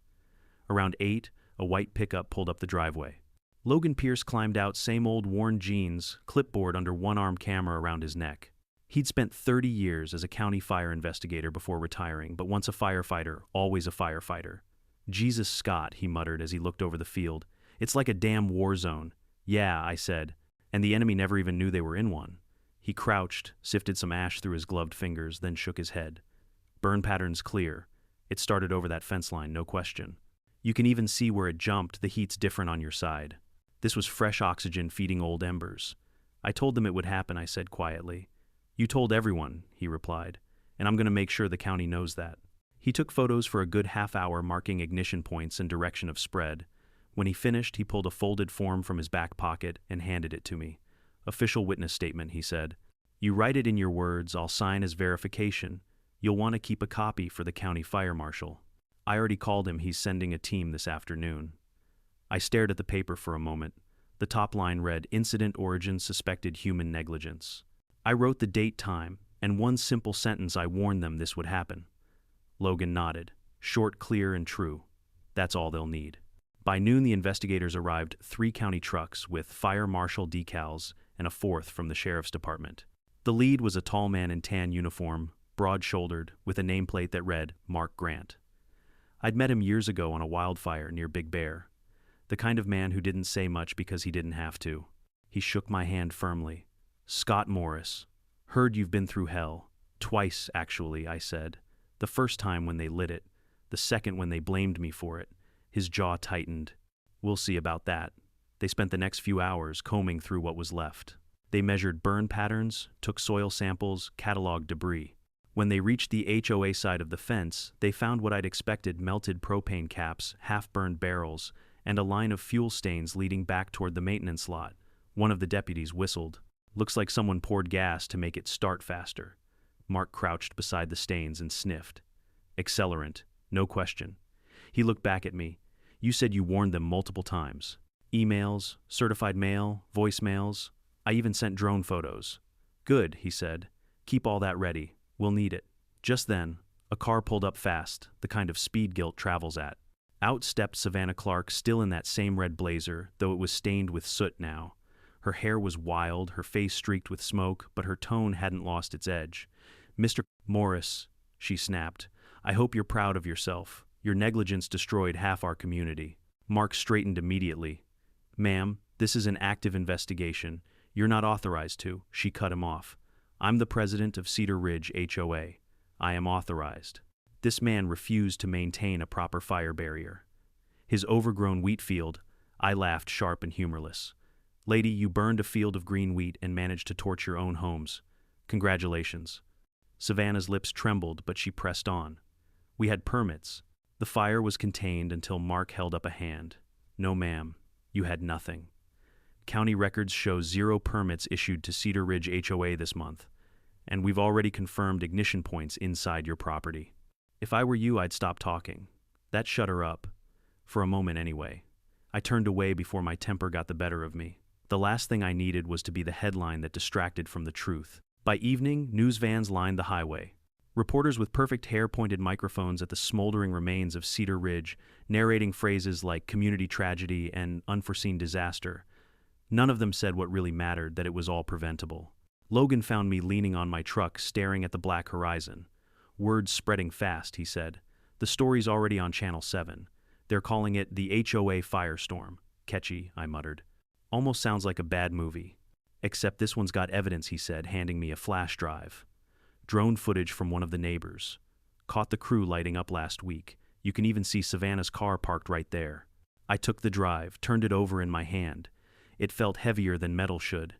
Speaker 1: Around 8, a white pickup pulled up the driveway. Logan Pierce climbed out, same old worn jeans, clipboard under one arm, camera around his neck. He'd spent 30 years as a county fire investigator before retiring, but once a firefighter, always a firefighter. "Jesus, Scott," he muttered as he looked over the field. "It's like a damn war zone." "Yeah," I said, "and the enemy never even knew they were in one." He crouched, sifted some ash through his gloved fingers, then shook his head. "Burn pattern's clear. It started over that fence line, no question. You can even see where it jumped, the heat's different on your side. This was fresh oxygen feeding old embers." "I told them it would happen," I said quietly. "You told everyone," he replied, "and I'm going to make sure the county knows that." He took photos for a good half hour, marking ignition points and direction of spread. When he finished, he pulled a folded form from his back pocket and handed it to me. "Official witness statement," he said. "You write it in your words, I'll sign as verification. You'll want to keep a copy for the county fire marshal. I already called him, he's sending a team this afternoon." I stared at the paper for a moment. The top line read, "Incident origin suspected human negligence." I wrote the date, time, and one simple sentence: I warned them this would happen. Logan nodded. Short, clear, and true. That's all they'll need. By noon, the investigators arrived, 3 county trucks with fire marshal decals and a 4th from the sheriff's department. The lead was a tall man in tan uniform, broad-shouldered, with a nameplate that read, "Mark Grant." I'd met him years ago on a wildfire near Big Bear. The kind of man who didn't say much because he didn't have to. He shook my hand firmly. "Scott Morris. Heard you've been through hell. Twice, actually," I said. "The first time when they lit it. The second when they blamed me for it." His jaw tightened. "We'll see about that." They spent the next few hours combing through what was left. They measured burn patterns, took soil samples, cataloged debris. When they reached the HOA side of the fence, they found what I'd expected: melted propane caps, half-burned barrels, and a line of fuel stains leading back toward the maintenance lot. One of the deputies whistled. "Looks like someone poured gas to make it start faster." Mark crouched beside the stains and sniffed. "Accelerant, no question." He looked back at me. "You said you warned them multiple times. Emails, certified mail, voicemails. I even sent drone photos." "Good," he said. "Keep all that ready. We'll need it." Just then, a car pulled up fast, the kind of speed guilt travels at. Out stepped Savannah Clark, still in that same red blazer, though it was stained with soot now. Her hair was wild, her face streaked with smoke, but her tone hadn't lost its edge. "Mr. Morris," she snapped, "I hope you're proud of yourself. Your negligence destroyed half our community. Mark straightened immediately. Ma'am, this is an active investigation. You're not authorized to. She cut him off. I'm the president of Cedar Ridge HOA. I am authorized. This man refused to maintain a proper fire barrier. His overgrown wheat field, I laughed, sharp and humorless. Lady, you burned a field of green wheat and managed to torch your own homes. Congratulations. Savannah's lips trembled, but she pressed on. We had permits. The fire was contained until Mark held up a hand. No, ma'am. You had nothing. County records show 0 permits issued to Cedar Ridge HOA this month, and we've already confirmed ignition points inside your property. If I were you, I'd stop talking. That shut her up. For a moment anyway. I turned away before my temper got the better of me. The last thing I needed was to be the headline that distracted from the truth. By evening, news vans lined the highway. Reporters with perfect hair pointed microphones at the smoldering remains of Cedar Ridge, narrating phrases like community tragedy and unforeseen disaster. None of them said what really mattered, that it was all preventable. Logan found me leaning on my truck, staring at the black horizon. Words spreading fast, he said. The story's already on Channel 7. They're calling it the HOA Firestorm. Catchy, I muttered. Almost sounds like a bad movie. Except this one's got evidence, he said, handing me a flash drive. Drone footage from one of the neighbors. Caught the crew lighting up last week. You can even see Savannah's car parked right there. I took the drive, turned it over in my hand. It felt heavier than metal should.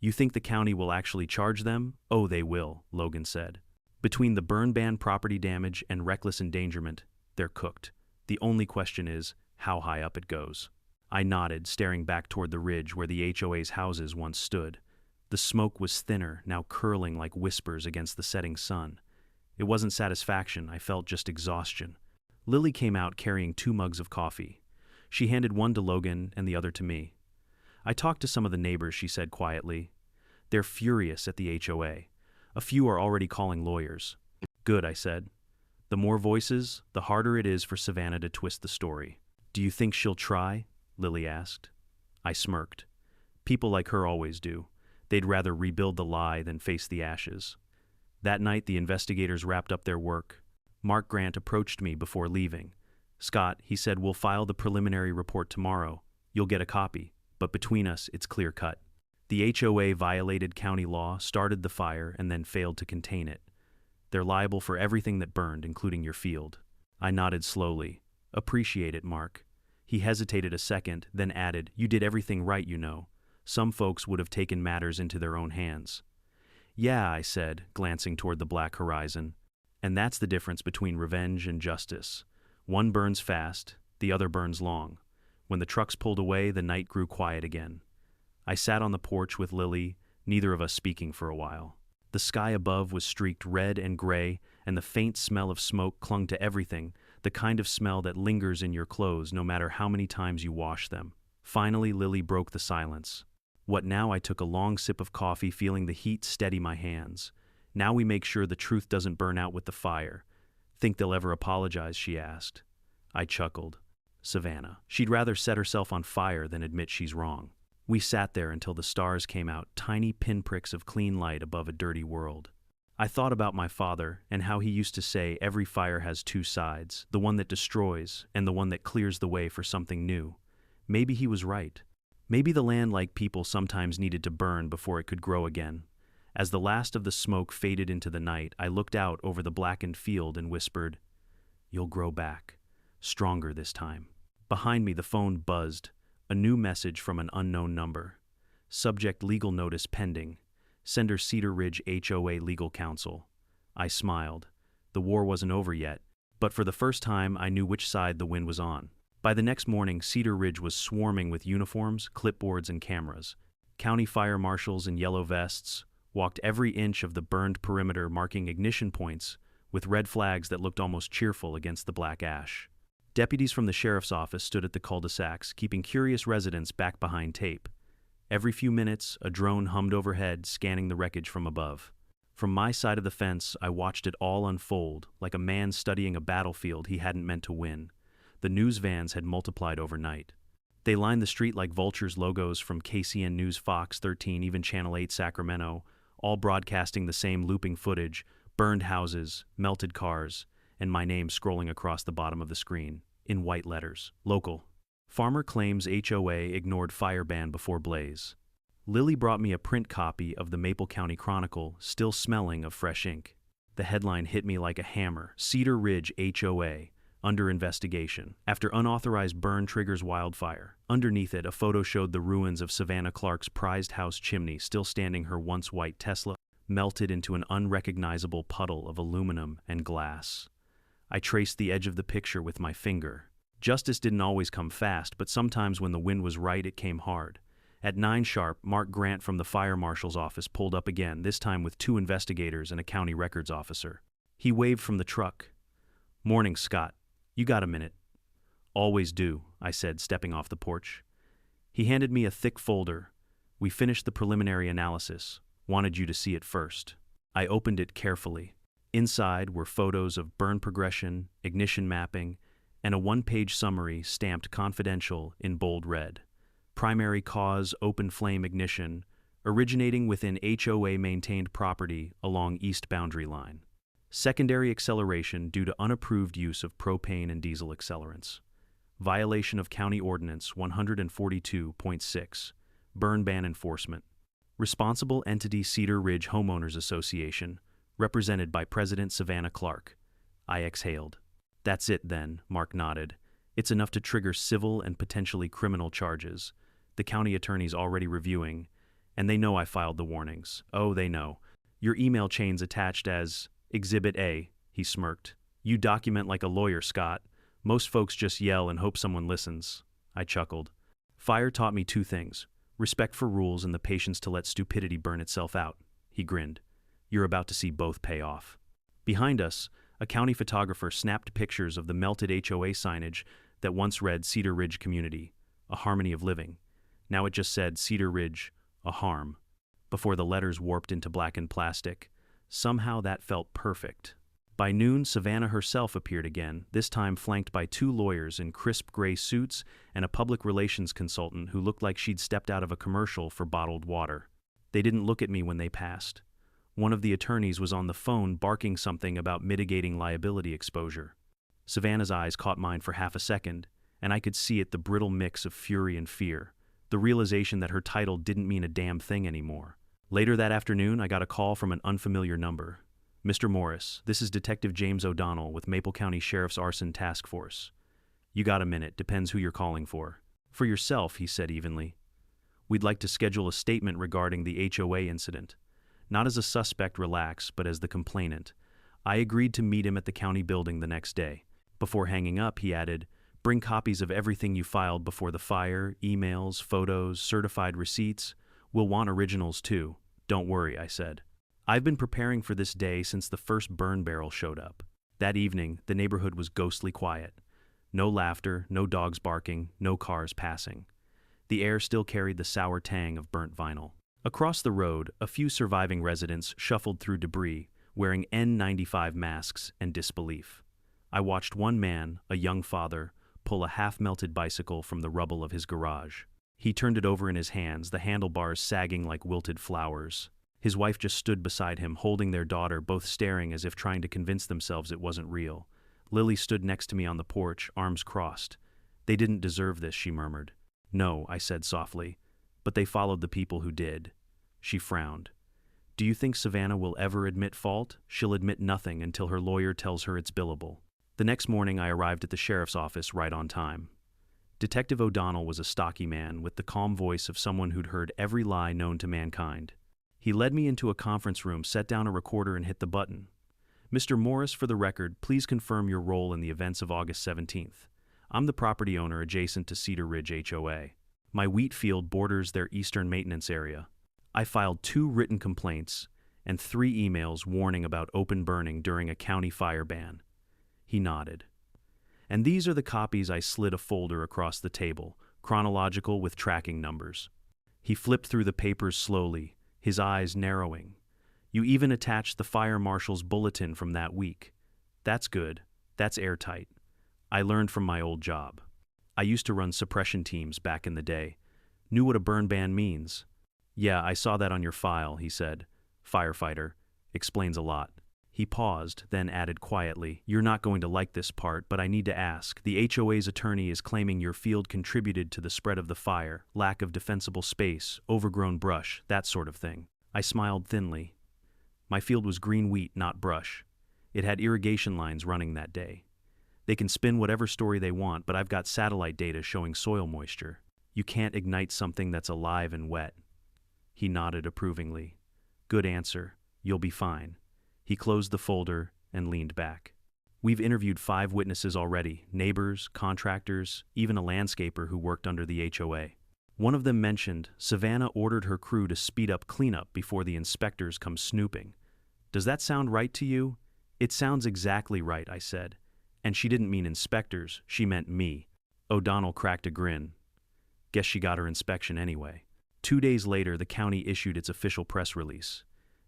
Speaker 1: You think the county will actually charge them? Oh, they will, Logan said. Between the burn ban, property damage, and reckless endangerment, they're cooked. The only question is, how high up it goes. I nodded, staring back toward the ridge where the HOA's houses once stood. The smoke was thinner, now curling like whispers against the setting sun. It wasn't satisfaction, I felt just exhaustion. Lily came out carrying 2 mugs of coffee. She handed one to Logan and the other to me. I talked to some of the neighbors, she said quietly. They're furious at the HOA. A few are already calling lawyers. Good, I said. The more voices, the harder it is for Savannah to twist the story. Do you think she'll try? Lily asked. I smirked. People like her always do. They'd rather rebuild the lie than face the ashes. That night, the investigators wrapped up their work. Mark Grant approached me before leaving. Scott, he said, we'll file the preliminary report tomorrow. You'll get a copy, but between us, it's clear cut. The HOA violated county law, started the fire, and then failed to contain it. They're liable for everything that burned, including your field. I nodded slowly. Appreciate it, Mark. He hesitated a second, then added, you did everything right, you know. Some folks would have taken matters into their own hands. Yeah, I said, glancing toward the black horizon. And that's the difference between revenge and justice. One burns fast, the other burns long. When the trucks pulled away, the night grew quiet again. I sat on the porch with Lily, neither of us speaking for a while. The sky above was streaked red and gray, and the faint smell of smoke clung to everything, the kind of smell that lingers in your clothes no matter how many times you wash them. Finally, Lily broke the silence. What now? I took a long sip of coffee, feeling the heat steady my hands. Now we make sure the truth doesn't burn out with the fire. Think they'll ever apologize? She asked. I chuckled. Savannah. She'd rather set herself on fire than admit she's wrong. We sat there until the stars came out, tiny pinpricks of clean light above a dirty world. I thought about my father and how he used to say every fire has 2 sides, the one that destroys and the one that clears the way for something new. Maybe he was right. Maybe the land, like people, sometimes needed to burn before it could grow again. As the last of the smoke faded into the night, I looked out over the blackened field and whispered, "You'll grow back, stronger this time." Behind me, the phone buzzed. A new message from an unknown number. Subject: legal notice pending. Sender: Cedar Ridge HOA Legal Counsel. I smiled. The war wasn't over yet, but for the first time I knew which side the wind was on. By the next morning, Cedar Ridge was swarming with uniforms, clipboards, and cameras. County fire marshals in yellow vests walked every inch of the burned perimeter, marking ignition points with red flags that looked almost cheerful against the black ash. Deputies from the sheriff's office stood at the cul-de-sacs, keeping curious residents back behind tape. Every few minutes, a drone hummed overhead, scanning the wreckage from above. From my side of the fence, I watched it all unfold, like a man studying a battlefield he hadn't meant to win. The news vans had multiplied overnight. They lined the street like vultures, logos from KCN News, Fox 13, even Channel 8 Sacramento, all broadcasting the same looping footage: burned houses, melted cars, and my name scrolling across the bottom of the screen, in white letters. Local. Farmer claims HOA ignored fire ban before blaze. Lily brought me a print copy of the Maple County Chronicle, still smelling of fresh ink. The headline hit me like a hammer. Cedar Ridge HOA, under investigation. After unauthorized burn triggers wildfire. Underneath it, a photo showed the ruins of Savannah Clark's prized house chimney still standing, her once white Tesla melted into an unrecognizable puddle of aluminum and glass. I traced the edge of the picture with my finger. Justice didn't always come fast, but sometimes when the wind was right, it came hard. At 9 sharp, Mark Grant from the fire marshal's office pulled up again, this time with 2 investigators and a county records officer. He waved from the truck. "Morning, Scott. You got a minute?" "Always do," I said, stepping off the porch. He handed me a thick folder. "We finished the preliminary analysis. Wanted you to see it first." I opened it carefully. Inside were photos of burn progression, ignition mapping, and a 1-page summary stamped confidential in bold red. Primary cause, open flame ignition, originating within HOA-maintained property along east boundary line. Secondary acceleration due to unapproved use of propane and diesel accelerants. Violation of County Ordinance 142.6, burn ban enforcement. Responsible entity Cedar Ridge Homeowners Association, represented by President Savannah Clark. I exhaled. "That's it then," Mark nodded. "It's enough to trigger civil and potentially criminal charges. The county attorney's already reviewing, and they know I filed the warnings. Oh, they know. Your email chain's attached as Exhibit A," he smirked. "You document like a lawyer, Scott. Most folks just yell and hope someone listens." I chuckled. "Fire taught me 2 things. Respect for rules and the patience to let stupidity burn itself out." He grinned. "You're about to see both pay off." Behind us, a county photographer snapped pictures of the melted HOA signage that once read Cedar Ridge Community, a harmony of living. Now it just said Cedar Ridge, a harm. Before the letters warped into blackened plastic, somehow that felt perfect. By noon, Savannah herself appeared again, this time flanked by 2 lawyers in crisp gray suits and a public relations consultant who looked like she'd stepped out of a commercial for bottled water. They didn't look at me when they passed. One of the attorneys was on the phone barking something about mitigating liability exposure. Savannah's eyes caught mine for half a second, and I could see it, the brittle mix of fury and fear. The realization that her title didn't mean a damn thing anymore. Later that afternoon, I got a call from an unfamiliar number. "Mr. Morris, this is Detective James O'Donnell with Maple County Sheriff's Arson Task Force. You got a minute, depends who you're calling for." "For yourself," he said evenly. "We'd like to schedule a statement regarding the HOA incident. Not as a suspect, relax, but as the complainant." I agreed to meet him at the county building the next day. Before hanging up, he added, "Bring copies of everything you filed before the fire, emails, photos, certified receipts. We'll want originals too." "Don't worry," I said. I've been preparing for this day since the first burn barrel showed up. That evening, the neighborhood was ghostly quiet. No laughter, no dogs barking, no cars passing. The air still carried the sour tang of burnt vinyl. Across the road, a few surviving residents shuffled through debris, wearing N95 masks and disbelief. I watched one man, a young father, pull a half-melted bicycle from the rubble of his garage. He turned it over in his hands, the handlebars sagging like wilted flowers. His wife just stood beside him, holding their daughter, both staring as if trying to convince themselves it wasn't real. Lily stood next to me on the porch, arms crossed. "They didn't deserve this," she murmured. "No," I said softly, "but they followed the people who did." She frowned. "Do you think Savannah will ever admit fault?" "She'll admit nothing until her lawyer tells her it's billable." The next morning I arrived at the sheriff's office right on time. Detective O'Donnell was a stocky man with the calm voice of someone who'd heard every lie known to mankind. He led me into a conference room, set down a recorder, and hit the button. "Mr. Morris, for the record, please confirm your role in the events of August 17th. I'm the property owner adjacent to Cedar Ridge HOA. My wheat field borders their eastern maintenance area. I filed 2 written complaints and 3 emails warning about open burning during a county fire ban." He nodded. "And these are the copies." I slid a folder across the table, chronological with tracking numbers. He flipped through the papers slowly, his eyes narrowing. "You even attached the fire marshal's bulletin from that week. That's good. That's airtight. I learned from my old job. I used to run suppression teams back in the day. Knew what a burn ban means." "Yeah, I saw that on your file," he said. "Firefighter. Explains a lot." He paused, then added quietly, "You're not going to like this part, but I need to ask. The HOA's attorney is claiming your field contributed to the spread of the fire, lack of defensible space, overgrown brush, that sort of thing." I smiled thinly. My field was green wheat, not brush. It had irrigation lines running that day. They can spin whatever story they want, but I've got satellite data showing soil moisture. You can't ignite something that's alive and wet. He nodded approvingly. "Good answer. You'll be fine." He closed the folder and leaned back. "We've interviewed 5 witnesses already, neighbors, contractors, even a landscaper who worked under the HOA. One of them mentioned Savannah ordered her crew to speed up cleanup before the inspectors come snooping. Does that sound right to you?" "It sounds exactly right," I said. "And she didn't mean inspectors, she meant me." O'Donnell cracked a grin. "Guess she got her inspection anyway." 2 days later, the county issued its official press release.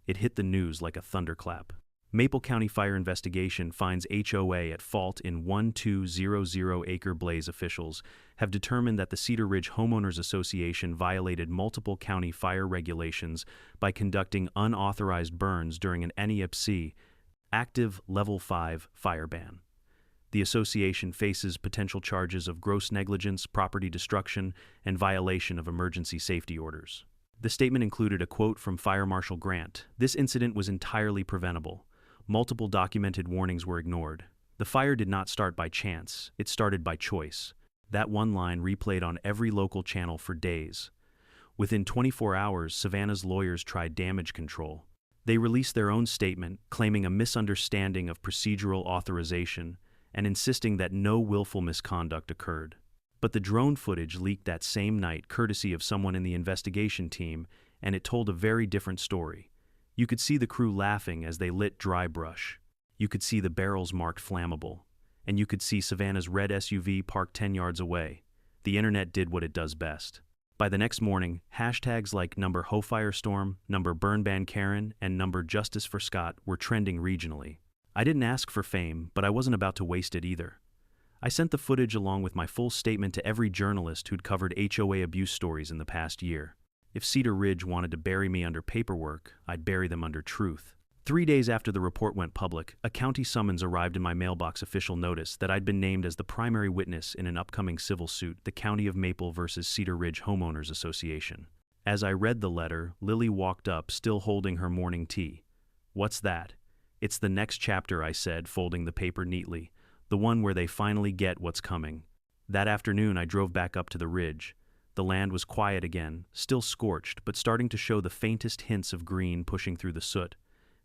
Speaker 1: It hit the news like a thunderclap. Maple County Fire Investigation finds HOA at fault in 1200-acre blaze. Officials have determined that the Cedar Ridge Homeowners Association violated multiple county fire regulations by conducting unauthorized burns during an NEPC active Level 5 fire ban. The association faces potential charges of gross negligence, property destruction, and violation of emergency safety orders. The statement included a quote from Fire Marshal Grant. "This incident was entirely preventable. Multiple documented warnings were ignored. The fire did not start by chance, it started by choice." That one line replayed on every local channel for days. Within 24 hours, Savannah's lawyers tried damage control. They released their own statement, claiming a misunderstanding of procedural authorization and insisting that no willful misconduct occurred. But the drone footage leaked that same night, courtesy of someone in the investigation team, and it told a very different story. You could see the crew laughing as they lit dry brush. You could see the barrels marked flammable. And you could see Savannah's red SUV parked 10 yards away. The internet did what it does best. By the next morning, hashtags like #Firestorm, #BurnBanKaren, and #JusticeForScott were trending regionally. I didn't ask for fame, but I wasn't about to waste it either. I sent the footage along with my full statement to every journalist who'd covered HOA abuse stories in the past year. If Cedar Ridge wanted to bury me under paperwork, I'd bury them under truth. 3 days after the report went public, a county summons arrived in my mailbox. Official notice that I'd been named as the primary witness in an upcoming civil suit, the County of Maple versus Cedar Ridge Homeowners Association. As I read the letter, Lily walked up, still holding her morning tea. "What's that?" "It's the next chapter," I said, folding the paper neatly. "The one where they finally get what's coming." That afternoon, I drove back up to the ridge. The land was quiet again, still scorched, but starting to show the faintest hints of green pushing through the soot.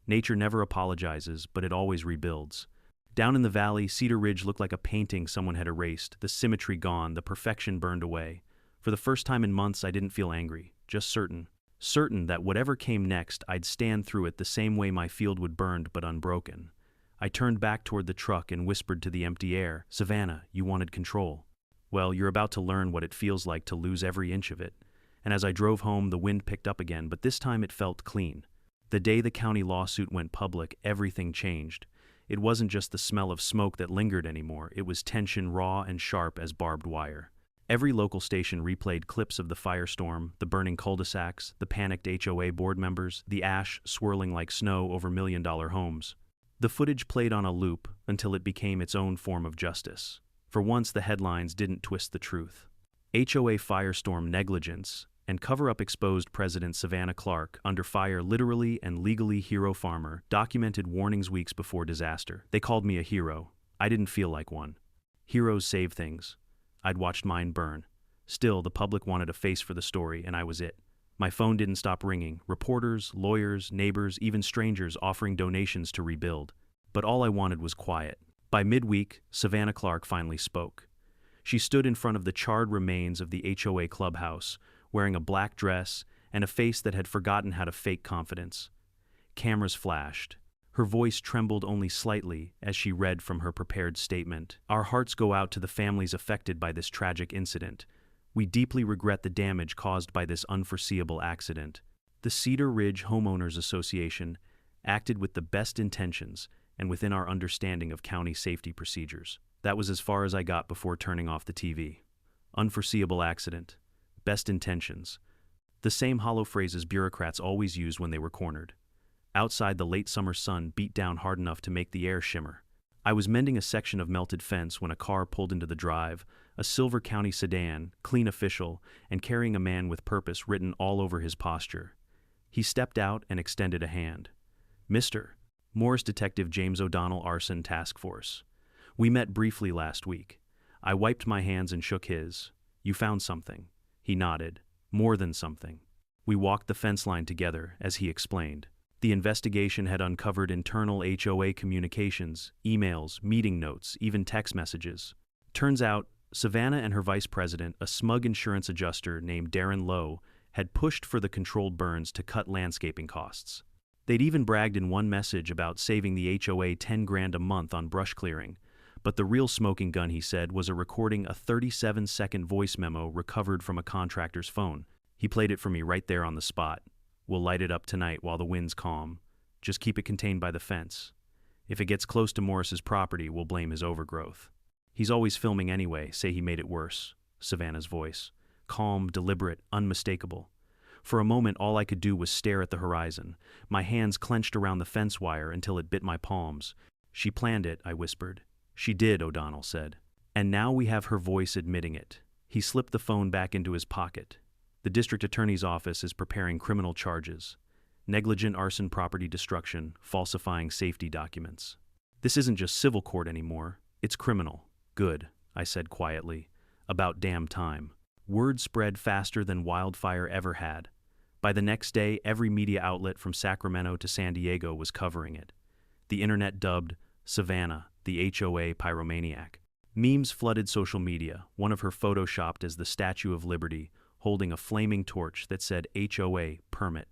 Speaker 1: Nature never apologizes, but it always rebuilds. Down in the valley, Cedar Ridge looked like a painting someone had erased, the symmetry gone, the perfection burned away. For the first time in months, I didn't feel angry, just certain. Certain that whatever came next, I'd stand through it the same way my field would burned but unbroken. I turned back toward the truck and whispered to the empty air, "Savannah, you wanted control. Well, you're about to learn what it feels like to lose every inch of it." And as I drove home, the wind picked up again, but this time it felt clean. The day the county lawsuit went public, everything changed. It wasn't just the smell of smoke that lingered anymore, it was tension raw and sharp as barbed wire. Every local station replayed clips of the firestorm, the burning cul-de-sacs, the panicked HOA board members, the ash swirling like snow over million-dollar homes. The footage played on a loop until it became its own form of justice. For once, the headlines didn't twist the truth. HOA firestorm negligence, and cover-up exposed President Savannah Clark, under fire literally and legally hero farmer, documented warnings weeks before disaster. They called me a hero. I didn't feel like one. Heroes save things. I'd watched mine burn. Still, the public wanted a face for the story, and I was it. My phone didn't stop ringing. Reporters, lawyers, neighbors, even strangers offering donations to rebuild. But all I wanted was quiet. By midweek, Savannah Clark finally spoke. She stood in front of the charred remains of the HOA clubhouse, wearing a black dress and a face that had forgotten how to fake confidence. Cameras flashed. Her voice trembled only slightly as she read from her prepared statement. "Our hearts go out to the families affected by this tragic incident. We deeply regret the damage caused by this unforeseeable accident. The Cedar Ridge Homeowners Association acted with the best intentions and within our understanding of county safety procedures." That was as far as I got before turning off the TV. Unforeseeable accident. Best intentions. The same hollow phrases bureaucrats always use when they were cornered. Outside, the late summer sun beat down hard enough to make the air shimmer. I was mending a section of melted fence when a car pulled into the drive, a Silver County sedan, clean official, and carrying a man with purpose written all over his posture. He stepped out and extended a hand. "Mr. Morris Detective James O'Donnell Arson Task Force. We met briefly last week." I wiped my hands and shook his. "You found something." He nodded. "More than something." We walked the fence line together, as he explained. The investigation had uncovered internal HOA communications, emails, meeting notes, even text messages. Turns out, Savannah and her vice president, a smug insurance adjuster named Darren Lowe, had pushed for the controlled burns to cut landscaping costs. They'd even bragged in one message about saving the HOA $10,000 a month on brush clearing. But the real smoking gun, he said, was a recording a 37-second voice memo recovered from a contractor's phone. He played it for me right there on the spot. "We'll light it up tonight while the wind's calm. Just keep it contained by the fence. If it gets close to Morris's property, we'll blame his overgrowth." "He's always filming anyway, say he made it worse." Savannah's voice. Calm, deliberate, unmistakable. For a moment, all I could do was stare at the horizon. My hands clenched around the fence wire until it bit my palms. "She planned it," I whispered. "She did," O'Donnell said. "And now we have her voice admitting it." He slipped the phone back into his pocket. "The district attorney's office is preparing criminal charges. Negligent arson, property destruction, falsifying safety documents. This isn't just civil court anymore, it's criminal." "Good," I said quietly. "About damn time." Word spread faster than wildfire ever had. By the next day, every media outlet from Sacramento to San Diego was covering it. The internet dubbed Savannah the HOA pyromaniac. Memes flooded social media, one of her photoshopped as the Statue of Liberty, holding a flaming torch that said HOA permit.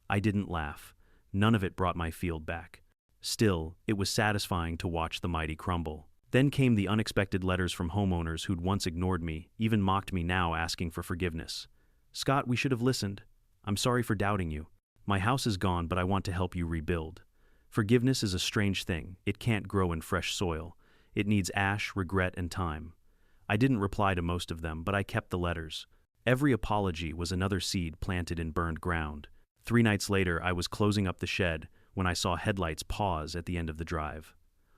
Speaker 1: I didn't laugh. None of it brought my field back. Still, it was satisfying to watch the mighty crumble. Then came the unexpected letters from homeowners who'd once ignored me, even mocked me now, asking for forgiveness. "Scott, we should have listened. I'm sorry for doubting you. My house is gone, but I want to help you rebuild." Forgiveness is a strange thing. It can't grow in fresh soil. It needs ash, regret, and time. I didn't reply to most of them, but I kept the letters. Every apology was another seed planted in burned ground. 3 nights later, I was closing up the shed when I saw headlights pause at the end of the drive.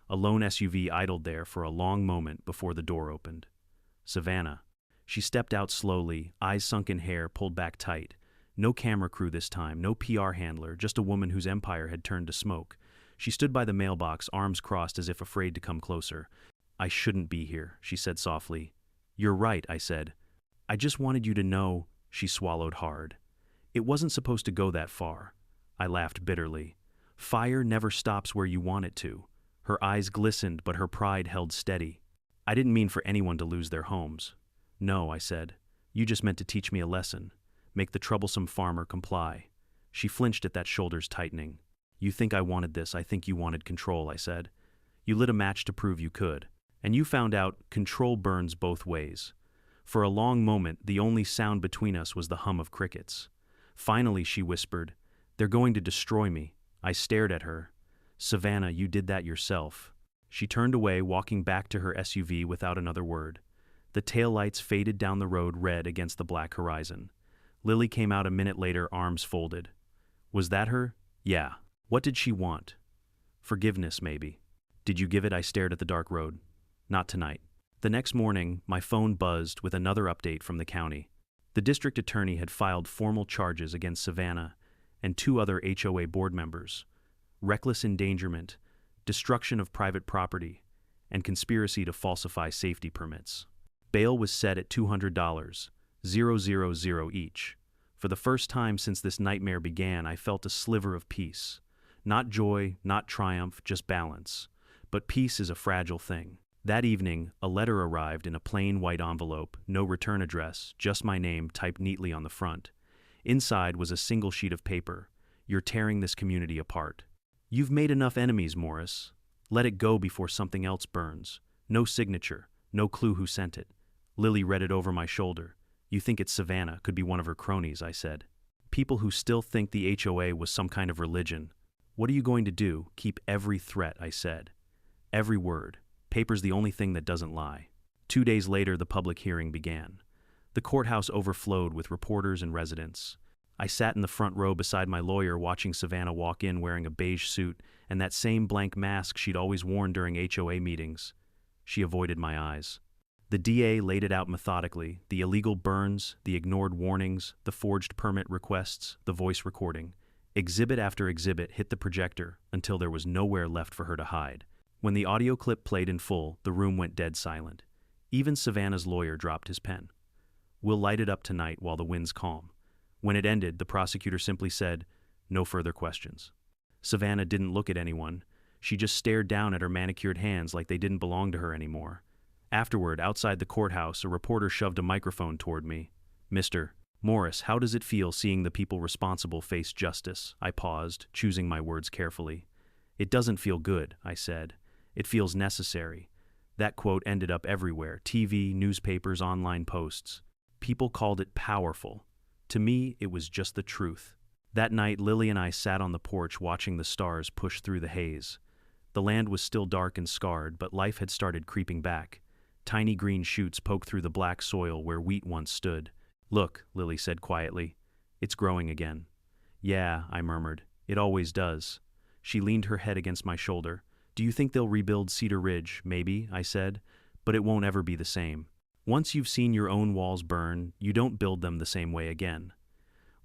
Speaker 1: A lone SUV idled there for a long moment before the door opened. Savannah. She stepped out slowly, eyes sunk in hair pulled back tight. No camera crew this time, no PR handler, just a woman whose empire had turned to smoke. She stood by the mailbox, arms crossed as if afraid to come closer. "I shouldn't be here," she said softly. "You're right," I said. "I just wanted you to know." She swallowed hard. "It wasn't supposed to go that far." I laughed bitterly. "Fire never stops where you want it to." Her eyes glistened, but her pride held steady. "I didn't mean for anyone to lose their homes." "No," I said. "You just meant to teach me a lesson. Make the troublesome farmer comply." She flinched at that, shoulders tightening. "You think I wanted this, I think you wanted control," I said. "You lit a match to prove you could. And you found out control burns both ways." For a long moment, the only sound between us was the hum of crickets. Finally, she whispered, "They're going to destroy me." I stared at her. "Savannah, you did that yourself." She turned away, walking back to her SUV without another word. The taillights faded down the road, red against the black horizon. Lily came out a minute later, arms folded. "Was that her?" "Yeah." "What did she want?" "Forgiveness, maybe." "Did you give it?" I stared at the dark road. "Not tonight." The next morning, my phone buzzed with another update from the county. The district attorney had filed formal charges against Savannah and 2 other HOA board members: reckless endangerment, destruction of private property, and conspiracy to falsify safety permits. Bail was set at $200, $000 each. For the first time since this nightmare began, I felt a sliver of peace. Not joy, not triumph, just balance. But peace is a fragile thing. That evening, a letter arrived in a plain white envelope, no return address, just my name typed neatly on the front. Inside was a single sheet of paper. "You're tearing this community apart. You've made enough enemies, Morris. Let it go before something else burns." No signature, no clue who sent it. Lily read it over my shoulder. "You think it's Savannah, could be one of her cronies," I said. "People who still think the HOA was some kind of religion. What are you going to do?" "Keep every threat," I said. "Every word. Paper's the only thing that doesn't lie." 2 days later, the public hearing began. The courthouse overflowed with reporters and residents. I sat in the front row beside my lawyer watching Savannah walk in wearing a beige suit and that same blank mask she'd always worn during HOA meetings. She avoided my eyes. The DA laid it out methodically, the illegal burns, the ignored warnings, the forged permit requests, the voice recording. Exhibit after exhibit hit the projector until there was nowhere left for her to hide. When the audio clip played in full, the room went dead silent. Even Savannah's lawyer dropped his pen. "We'll light it up tonight while the wind's calm." When it ended, the prosecutor simply said, "No further questions." Savannah didn't look at anyone. She just stared down at her manicured hands like they didn't belong to her anymore. Afterward, outside the courthouse, a reporter shoved a microphone toward me. "Mr. Morris, how does it feel seeing the people responsible face justice?" I paused, choosing my words carefully. "It doesn't feel good," I said. "It feels necessary." That quote ended up everywhere: TV, newspapers, online posts. People called it powerful. To me, it was just the truth. That night, Lily and I sat on the porch watching the stars push through the haze. The land was still dark and scarred, but life had started creeping back. Tiny green shoots poked through the black soil where wheat once stood. "Look," Lily said quietly. "It's growing again." "Yeah," I murmured. "It always does." She leaned her head against my shoulder. "Do you think they'll rebuild Cedar Ridge?" "Maybe," I said. "But it won't ever be the same. Once you've seen your own walls burn, you don't build them the same way again."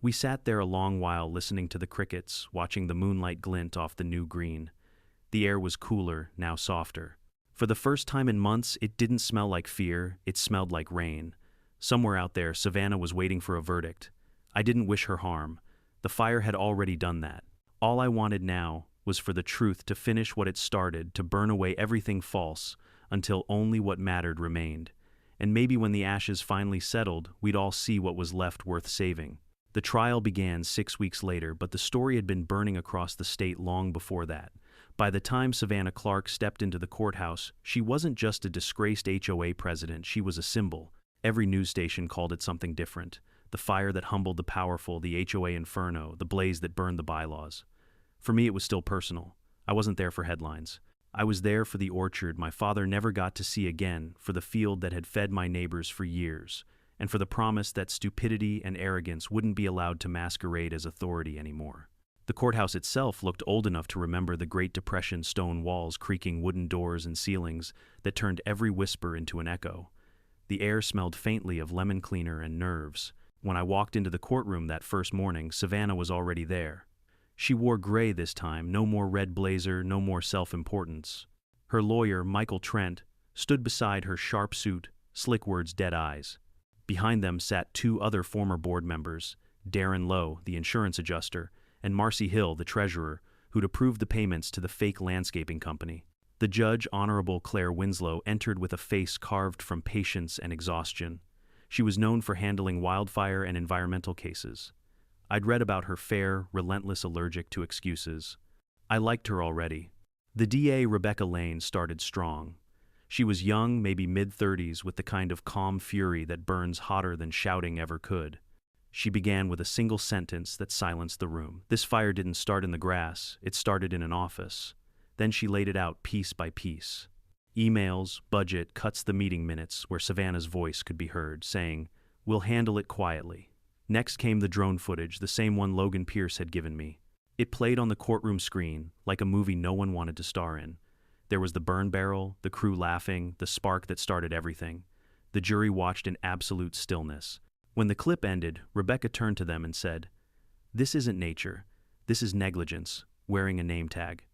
Speaker 1: We sat there a long while listening to the crickets, watching the moonlight glint off the new green. The air was cooler, now softer. For the first time in months, it didn't smell like fear, it smelled like rain. Somewhere out there, Savannah was waiting for a verdict. I didn't wish her harm. The fire had already done that. All I wanted now was for the truth to finish what it started, to burn away everything false, until only what mattered remained. And maybe when the ashes finally settled, we'd all see what was left worth saving. The trial began 6 weeks later, but the story had been burning across the state long before that. By the time Savannah Clark stepped into the courthouse, she wasn't just a disgraced HOA president, she was a symbol. Every news station called it something different. The fire that humbled the powerful, the HOA inferno, the blaze that burned the bylaws. For me, it was still personal. I wasn't there for headlines. I was there for the orchard my father never got to see again, for the field that had fed my neighbors for years, and for the promise that stupidity and arrogance wouldn't be allowed to masquerade as authority anymore. The courthouse itself looked old enough to remember the Great Depression stone walls, creaking wooden doors and ceilings that turned every whisper into an echo. The air smelled faintly of lemon cleaner and nerves. When I walked into the courtroom that first morning, Savannah was already there. She wore gray this time, no more red blazer, no more self-importance. Her lawyer, Michael Trent, stood beside her, sharp suit, slick words, dead eyes. Behind them sat 2 other former board members, Darren Lowe, the insurance adjuster, and Marcy Hill, the treasurer, who'd approved the payments to the fake landscaping company. The judge, Honorable Claire Winslow, entered with a face carved from patience and exhaustion. She was known for handling wildfire and environmental cases. I'd read about her fair, relentless, allergic to excuses. I liked her already. The DA, Rebecca Lane, started strong. She was young, maybe mid-30s, with the kind of calm fury that burns hotter than shouting ever could. She began with a single sentence that silenced the room. "This fire didn't start in the grass, it started in an office." Then she laid it out piece by piece. Emails, budget, cuts, the meeting minutes, where Savannah's voice could be heard, saying, "We'll handle it quietly." Next came the drone footage, the same one Logan Pierce had given me. It played on the courtroom screen, like a movie no one wanted to star in. There was the burn barrel, the crew laughing, the spark that started everything. The jury watched in absolute stillness. When the clip ended, Rebecca turned to them and said, "This isn't nature. This is negligence, wearing a name tag."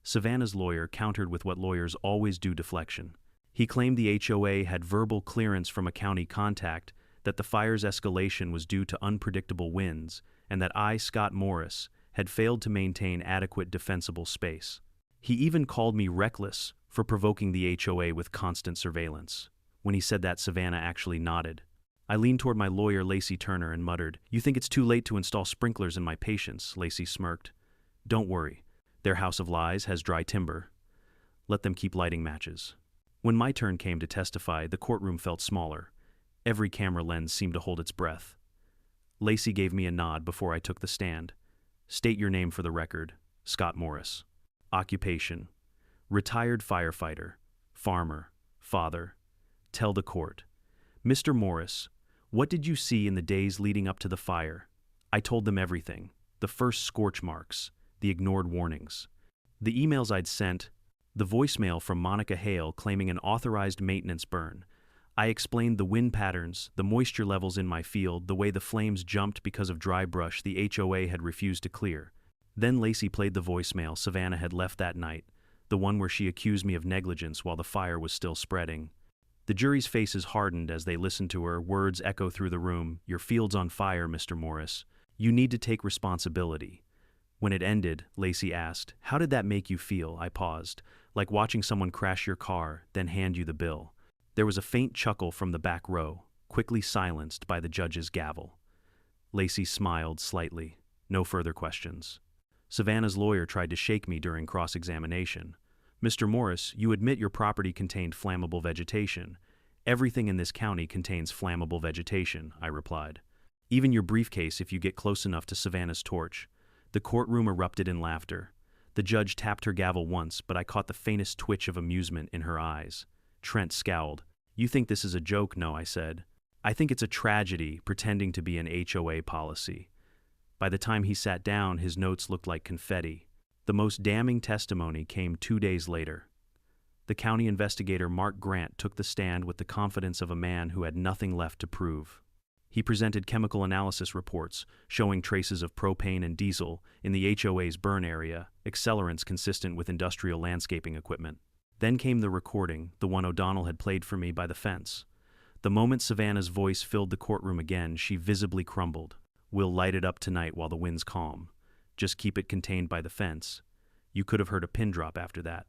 Speaker 1: Savannah's lawyer countered with what lawyers always do: deflection. He claimed the HOA had verbal clearance from a county contact that the fire's escalation was due to unpredictable winds, and that I, Scott Morris, had failed to maintain adequate defensible space. He even called me reckless for provoking the HOA with constant surveillance. When he said that, Savannah actually nodded. I leaned toward my lawyer, Lacey Turner, and muttered, "You think it's too late to install sprinklers in my patients?" Lacey smirked. "Don't worry. Their house of lies has dry timber. Let them keep lighting matches." When my turn came to testify, the courtroom felt smaller. Every camera lens seemed to hold its breath. Lacey gave me a nod before I took the stand. "State your name for the record." "Scott Morris." "Occupation?" "Retired firefighter, farmer, father." "Tell the court." "Mr. Morris, what did you see in the days leading up to the fire?" I told them everything. The first scorch marks, the ignored warnings, the emails I'd sent, the voicemail from Monica Hale claiming an authorized maintenance burn. I explained the wind patterns, the moisture levels in my field, the way the flames jumped because of dry brush the HOA had refused to clear. Then Lacey played the voicemail Savannah had left that night, the one where she accused me of negligence while the fire was still spreading. The jury's faces hardened as they listened to her, words echo through the room. "Your field's on fire, Mr. Morris. You need to take responsibility." When it ended, Lacey asked, "How did that make you feel?" I paused, like watching someone crash your car, then hand you the bill. There was a faint chuckle from the back row, quickly silenced by the judge's gavel. Lacey smiled slightly. No further questions. Savannah's lawyer tried to shake me during cross-examination. "Mr. Morris, you admit your property contained flammable vegetation. Everything in this county contains flammable vegetation," I replied. "Even your briefcase if you get close enough to Savannah's torch." The courtroom erupted in laughter. The judge tapped her gavel once, but I caught the faintest twitch of amusement in her eyes. Trent scowled. "You think this is a joke?" "No," I said. "I think it's a tragedy pretending to be an HOA policy." By the time he sat down, his notes looked like confetti. The most damning testimony came 2 days later. The county investigator Mark Grant took the stand with the confidence of a man who had nothing left to prove. He presented chemical analysis reports showing traces of propane and diesel in the HOA's burn area, accelerants consistent with industrial landscaping equipment. Then came the recording, the one O'Donnell had played for me by the fence. The moment Savannah's voice filled the courtroom again, she visibly crumbled. "We'll light it up tonight while the wind's calm. Just keep it contained by the fence." You could have heard a pin drop after that.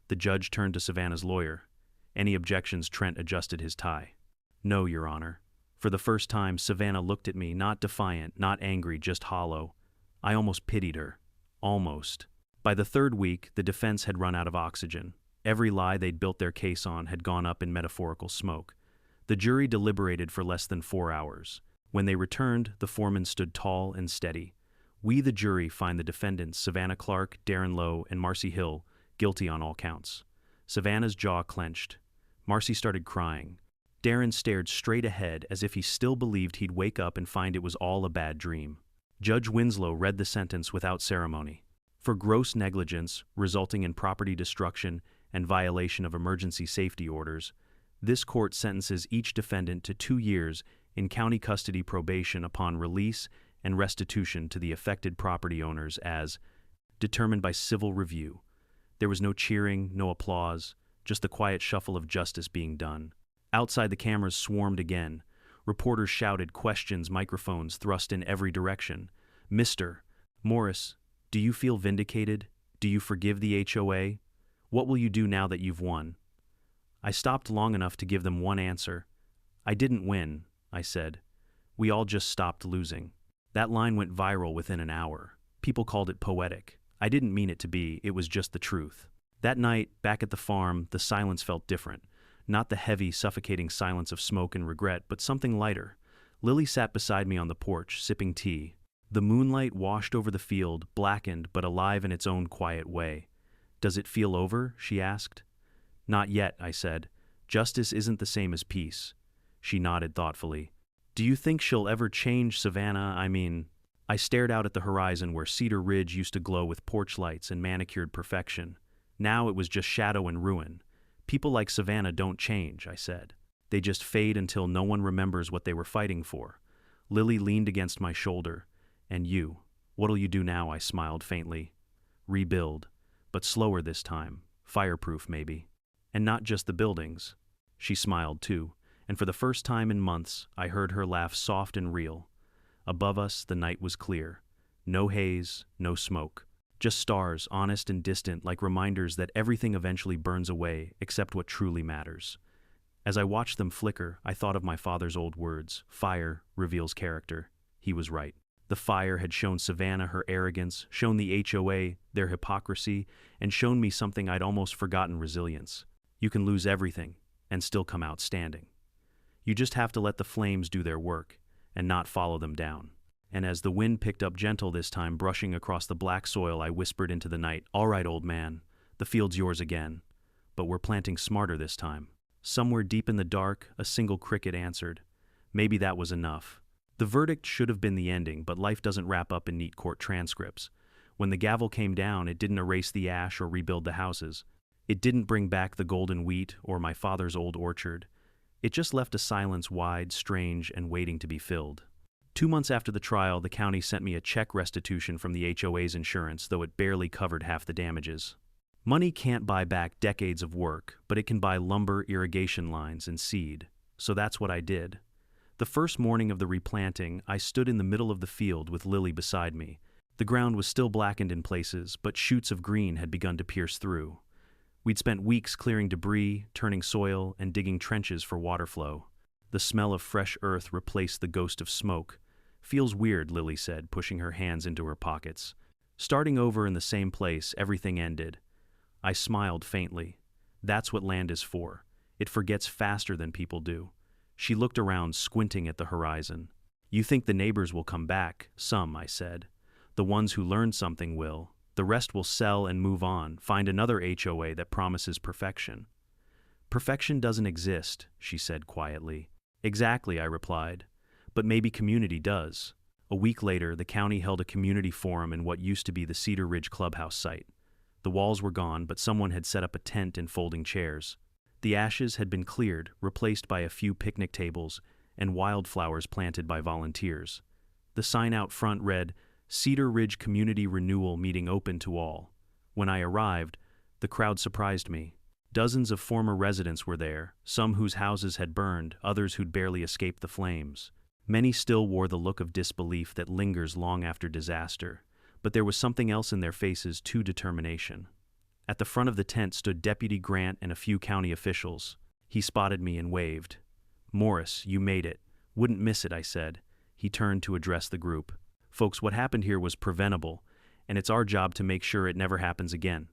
Speaker 1: The judge turned to Savannah's lawyer. "Any objections?" Trent adjusted his tie. "No, Your Honor." For the first time, Savannah looked at me, not defiant, not angry, just hollow. I almost pitied her. Almost. By the third week, the defense had run out of oxygen. Every lie they'd built their case on had gone up in metaphorical smoke. The jury deliberated for less than 4 hours. When they returned, the foreman stood tall and steady. "We, the jury, find the defendants, Savannah Clark, Darren Lowe, and Marcy Hill, guilty on all counts." Savannah's jaw clenched. Marcy started crying. Darren stared straight ahead as if he still believed he'd wake up and find it was all a bad dream. Judge Winslow read the sentence without ceremony. For gross negligence, resulting in property destruction and violation of emergency safety orders, this court sentences each defendant to 2 years in county custody probation upon release and restitution to the affected property owners as determined by civil review. There was no cheering, no applause, just the quiet shuffle of justice being done. Outside, the cameras swarmed again. Reporters shouted, questions, microphones thrust in every direction. "Mr. Morris, do you feel vindicated? Do you forgive the HOA? What will you do now that you've won?" I stopped long enough to give them one answer. "I didn't win," I said. "We all just stopped losing." That line went viral within an hour. People called it poetic. I didn't mean it to be, it was just the truth. That night, back at the farm, the silence felt different. Not the heavy, suffocating silence of smoke and regret, but something lighter. Lily sat beside me on the porch, sipping tea. The moonlight washed over the field, blackened but alive in its own quiet way. "Does it feel over?" she asked. "Not yet," I said. "Justice isn't the same as peace." She nodded thoughtfully. "Do you think she'll ever change, Savannah? I stared out at the horizon where Cedar Ridge used to glow with porch lights and manicured perfection. Now it was just shadow and ruin. "People like Savannah don't change," I said. "They just fade until no one remembers what they were fighting for." Lily leaned against my shoulder. "And you? What'll you do now?" I smiled faintly. "Rebuild. But slower this time. Fireproof, maybe. And not just the buildings." She smiled too, and for the first time in months, I heard her laugh soft and real. Above us, the night was clear. No haze, no smoke. Just stars, honest and distant, like reminders that everything eventually burns away except what truly matters. As I watched them flicker, I thought of my father's old words, "Fire reveals character." He was right. The fire had shown Savannah her arrogance, shown the HOA their hypocrisy, and shown me something I'd almost forgotten: resilience. You can lose everything and still come out standing. You just have to let the flames do their work and not follow them down. And as the wind picked up gentle this time, brushing across the black soil, I whispered into the night, "All right, old man, the field's yours again. But we're planting smarter this time." Somewhere deep in the dark, a single cricket answered. Maybe that was enough. The verdict should have been the ending, but life doesn't wrap up in neat court transcripts. When the gavel came down, it didn't erase the ash or rebuild the houses. It didn't bring back the golden wheat or my father's old orchard. It just left a silence wide, strange, and waiting to be filled. 2 months after the trial, the county sent me a check restitution from the HOA's insurance, though it barely covered half the damages. Money can't buy back decades of work, but it can buy lumber, irrigation lines, and seed. So that's what I did. The first morning of the replanting, I stood in the middle of the field with Lily beside me. The ground was still blackened in places, but shoots of green had begun to pierce through. We'd spent weeks clearing debris, turning soil, and digging trenches for water flow. The smell of fresh earth replaced the ghost of smoke. "Feels weird," Lily said, pushing her hands into her pockets. "Starting over in the same place, everything ended." I smiled faintly. That's what land is for. It forgets faster than people do. She looked around, squinting at the horizon. "You think the neighbors will come back?" "Some," I said. "The ones who learned something will. The rest will sell and move on, find another HOA that promises perfection." "Perfection doesn't exist," she said quietly. "Exactly," I replied. "But maybe community does." A week later, the county held a community forum in what used to be the Cedar Ridge clubhouse site. The walls were gone, but someone had set up a tent and folding chairs. The ashes had been cleared, replaced by a few picnic tables and wildflowers planted by volunteers. The sign out front read, "Cedar Ridge Community Renewal Meeting Open to All." When I arrived, the crowd surprised me. Dozens of former residents were there, some whose houses had burned, others who'd barely escaped the flames. Many still wore the look of disbelief that lingers long after disaster, but there was something else in their faces too: determination. At the front of the tent stood Deputy Grant and a few county officials. He spotted me and waved. "Morris, you made it. Wouldn't miss it," I said. He turned to address the group. "Folks, what happened here was preventable, and it's our job to make sure it never happens again.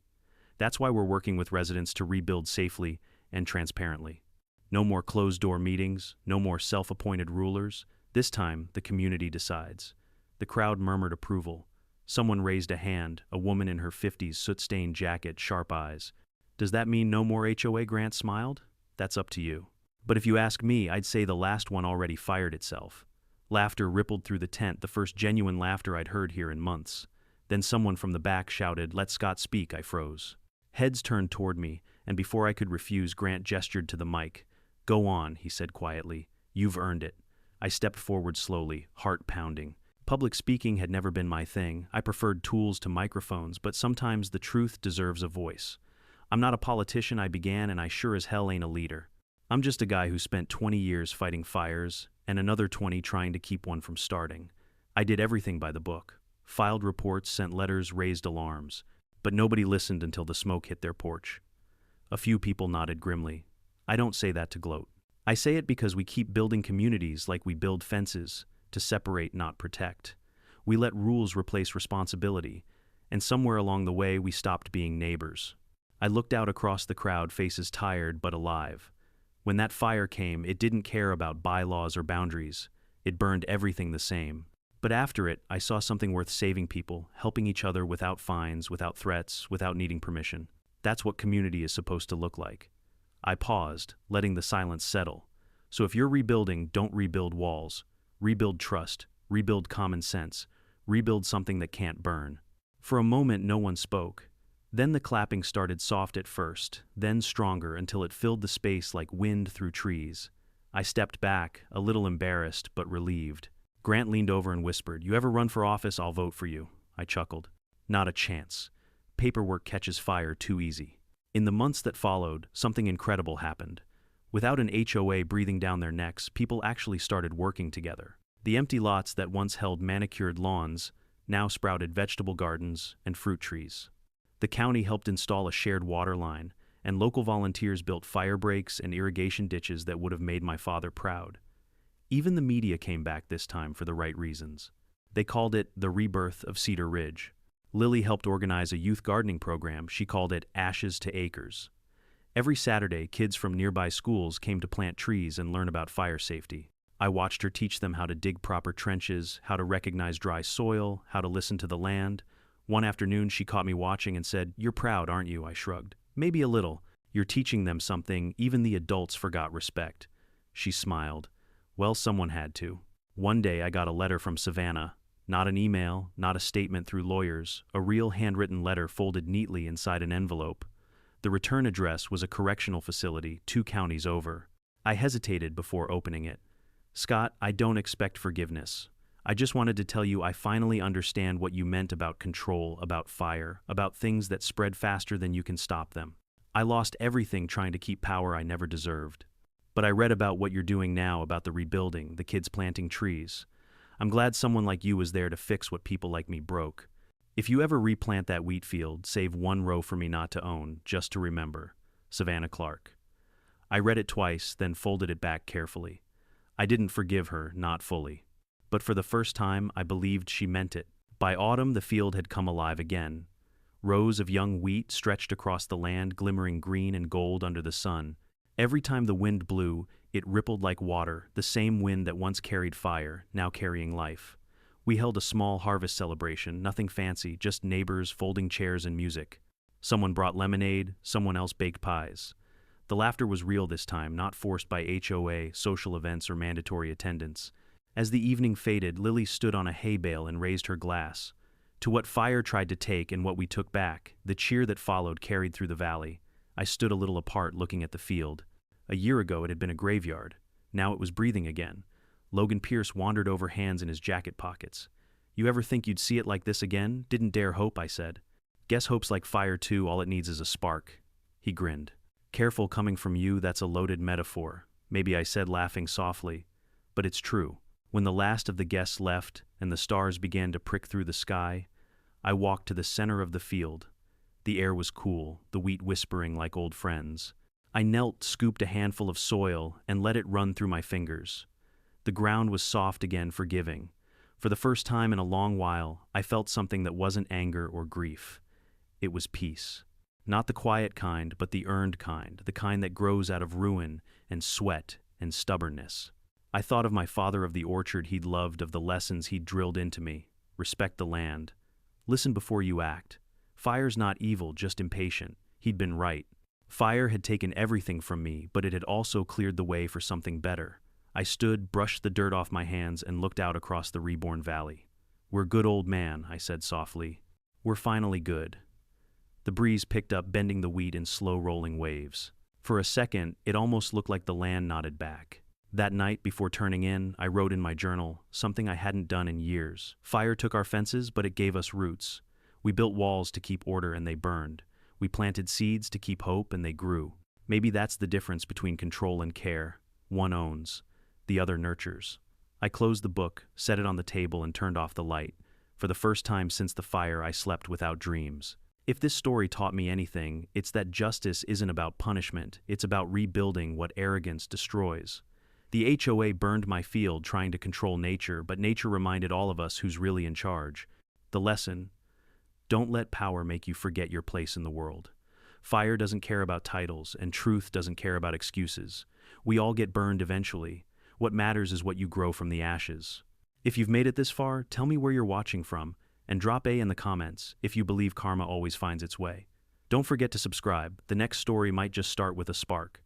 Speaker 1: That's why we're working with residents to rebuild safely and transparently. No more closed-door meetings, no more self-appointed rulers. This time, the community decides." The crowd murmured approval. Someone raised a hand, a woman in her 50s, soot-stained jacket, sharp eyes. "Does that mean no more HOA?" Grant smiled. "That's up to you. But if you ask me, I'd say the last one already fired itself." Laughter rippled through the tent, the first genuine laughter I'd heard here in months. Then someone from the back shouted, "Let Scott speak." I froze. Heads turned toward me, and before I could refuse, Grant gestured to the mic. "Go on," he said quietly. "You've earned it." I stepped forward slowly, heart pounding. Public speaking had never been my thing. I preferred tools to microphones, but sometimes the truth deserves a voice. "I'm not a politician," I began, "and I sure as hell ain't a leader. I'm just a guy who spent 20 years fighting fires and another 20 trying to keep one from starting. I did everything by the book. Filed reports, sent letters, raised alarms. But nobody listened until the smoke hit their porch." A few people nodded grimly. I don't say that to gloat. I say it because we keep building communities like we build fences, to separate, not protect. We let rules replace responsibility, and somewhere along the way we stopped being neighbors. I looked out across the crowd, faces tired but alive. When that fire came, it didn't care about bylaws or boundaries. It burned everything the same. But after it, I saw something worth saving: people, helping each other without fines, without threats, without needing permission. That's what community is supposed to look like. I paused, letting the silence settle. So if you're rebuilding, don't rebuild walls. Rebuild trust, rebuild common sense, rebuild something that can't burn. For a moment, no one spoke. Then the clapping started, soft at first, then stronger until it filled the space like wind through trees. I stepped back, a little embarrassed but relieved. Grant leaned over and whispered, "You ever run for office, I'll vote for you." I chuckled. "Not a chance. Paperwork catches fire too easy." In the months that followed, something incredible happened. Without an HOA breathing down their necks, people actually started working together. The empty lots that once held manicured lawns now sprouted vegetable gardens and fruit trees. The county helped install a shared water line, and local volunteers built fire breaks and irrigation ditches that would have made my father proud. Even the media came back this time for the right reasons. They called it the rebirth of Cedar Ridge. Lily helped organize a youth gardening program. She called it Ashes to Acres. Every Saturday, kids from nearby schools came to plant trees and learn about fire safety. I watched her teach them how to dig proper trenches, how to recognize dry soil, how to listen to the land. One afternoon, she caught me watching and said, "You're proud, aren't you?" I shrugged. "Maybe a little. You're teaching them something. Even the adults forgot respect." She smiled. "Well, someone had to." One day I got a letter from Savannah. Not an email, not a statement through lawyers, a real handwritten letter folded neatly inside an envelope. The return address was a correctional facility 2 counties over. I hesitated before opening it. Scott, I don't expect forgiveness. I just wanted to tell you I finally understand what you meant about control, about fire, about things that spread faster than you can stop them. I lost everything trying to keep power I never deserved. But I read about what you're doing now, about the rebuilding, the kids planting trees. I'm glad someone like you was there to fix what people like me broke. If you ever replant that wheat field, save 1 row for me not to own, just to remember. Savannah Clark. I read it twice, then folded it back carefully. I didn't forgive her, not fully. But for the first time, I believed she meant it. By autumn, the field had come alive again. Rows of young wheat stretched across the land, glimmering green and gold under the sun. Every time the wind blew, it rippled like water, the same wind that once carried fire, now carrying life. We held a small harvest celebration, nothing fancy, just neighbors, folding chairs, and music. Someone brought lemonade, someone else baked pies. The laughter was real this time, not forced by HOA, social events, or mandatory attendance. As the evening faded, Lily stood on a hay bale and raised her glass. To what fire tried to take and what we took back, the cheer that followed carried through the valley. I stood a little apart, looking at the field. A year ago it had been a graveyard. Now it was breathing again. Logan Pierce wandered over, hands in his jacket pockets. You ever think you'd see it like this again? Didn't dare hope, I said. Guess hope's like fire too, all it needs is a spark. He grinned. Careful, coming from you, that's a loaded metaphor. Maybe, I said, laughing softly. But it's true. When the last of the guests left and the stars began to prick through the sky, I walked to the center of the field. The air was cool, the wheat whispering like old friends. I knelt, scooped a handful of soil, and let it run through my fingers. The ground was soft again, forgiving. For the first time in a long while, I felt something that wasn't anger or grief. It was peace. Not the quiet kind, but the earned kind, the kind that grows out of ruin and sweat and stubbornness. I thought of my father, of the orchard he'd loved, of the lessons he'd drilled into me. Respect the land. Listen before you act. Fire's not evil, just impatient. He'd been right. Fire had taken everything from me, but it had also cleared the way for something better. I stood, brushed the dirt off my hands, and looked out across the reborn valley. We're good, old man, I said softly. We're finally good. The breeze picked up, bending the wheat in slow rolling waves. For a second, it almost looked like the land nodded back. That night, before turning in, I wrote in my journal, something I hadn't done in years. Fire took our fences, but it gave us roots. We built walls to keep order, and they burned. We planted seeds to keep hope, and they grew. Maybe that's the difference between control and care. One owns, the other nurtures. I closed the book, set it on the table, and turned off the light. For the first time since the fire, I slept without dreams. If this story taught me anything, it's that justice isn't about punishment, it's about rebuilding what arrogance destroys. The HOA burned my field trying to control nature, but nature reminded all of us who's really in charge. The lesson: don't let power make you forget your place in the world. Fire doesn't care about titles, and truth doesn't care about excuses. We all get burned eventually. What matters is what you grow from the ashes. If you've made it this far, tell me where you're watching from, and drop A in the comments if you believe karma always finds its way. Don't forget to subscribe. The next story might just start with a spark.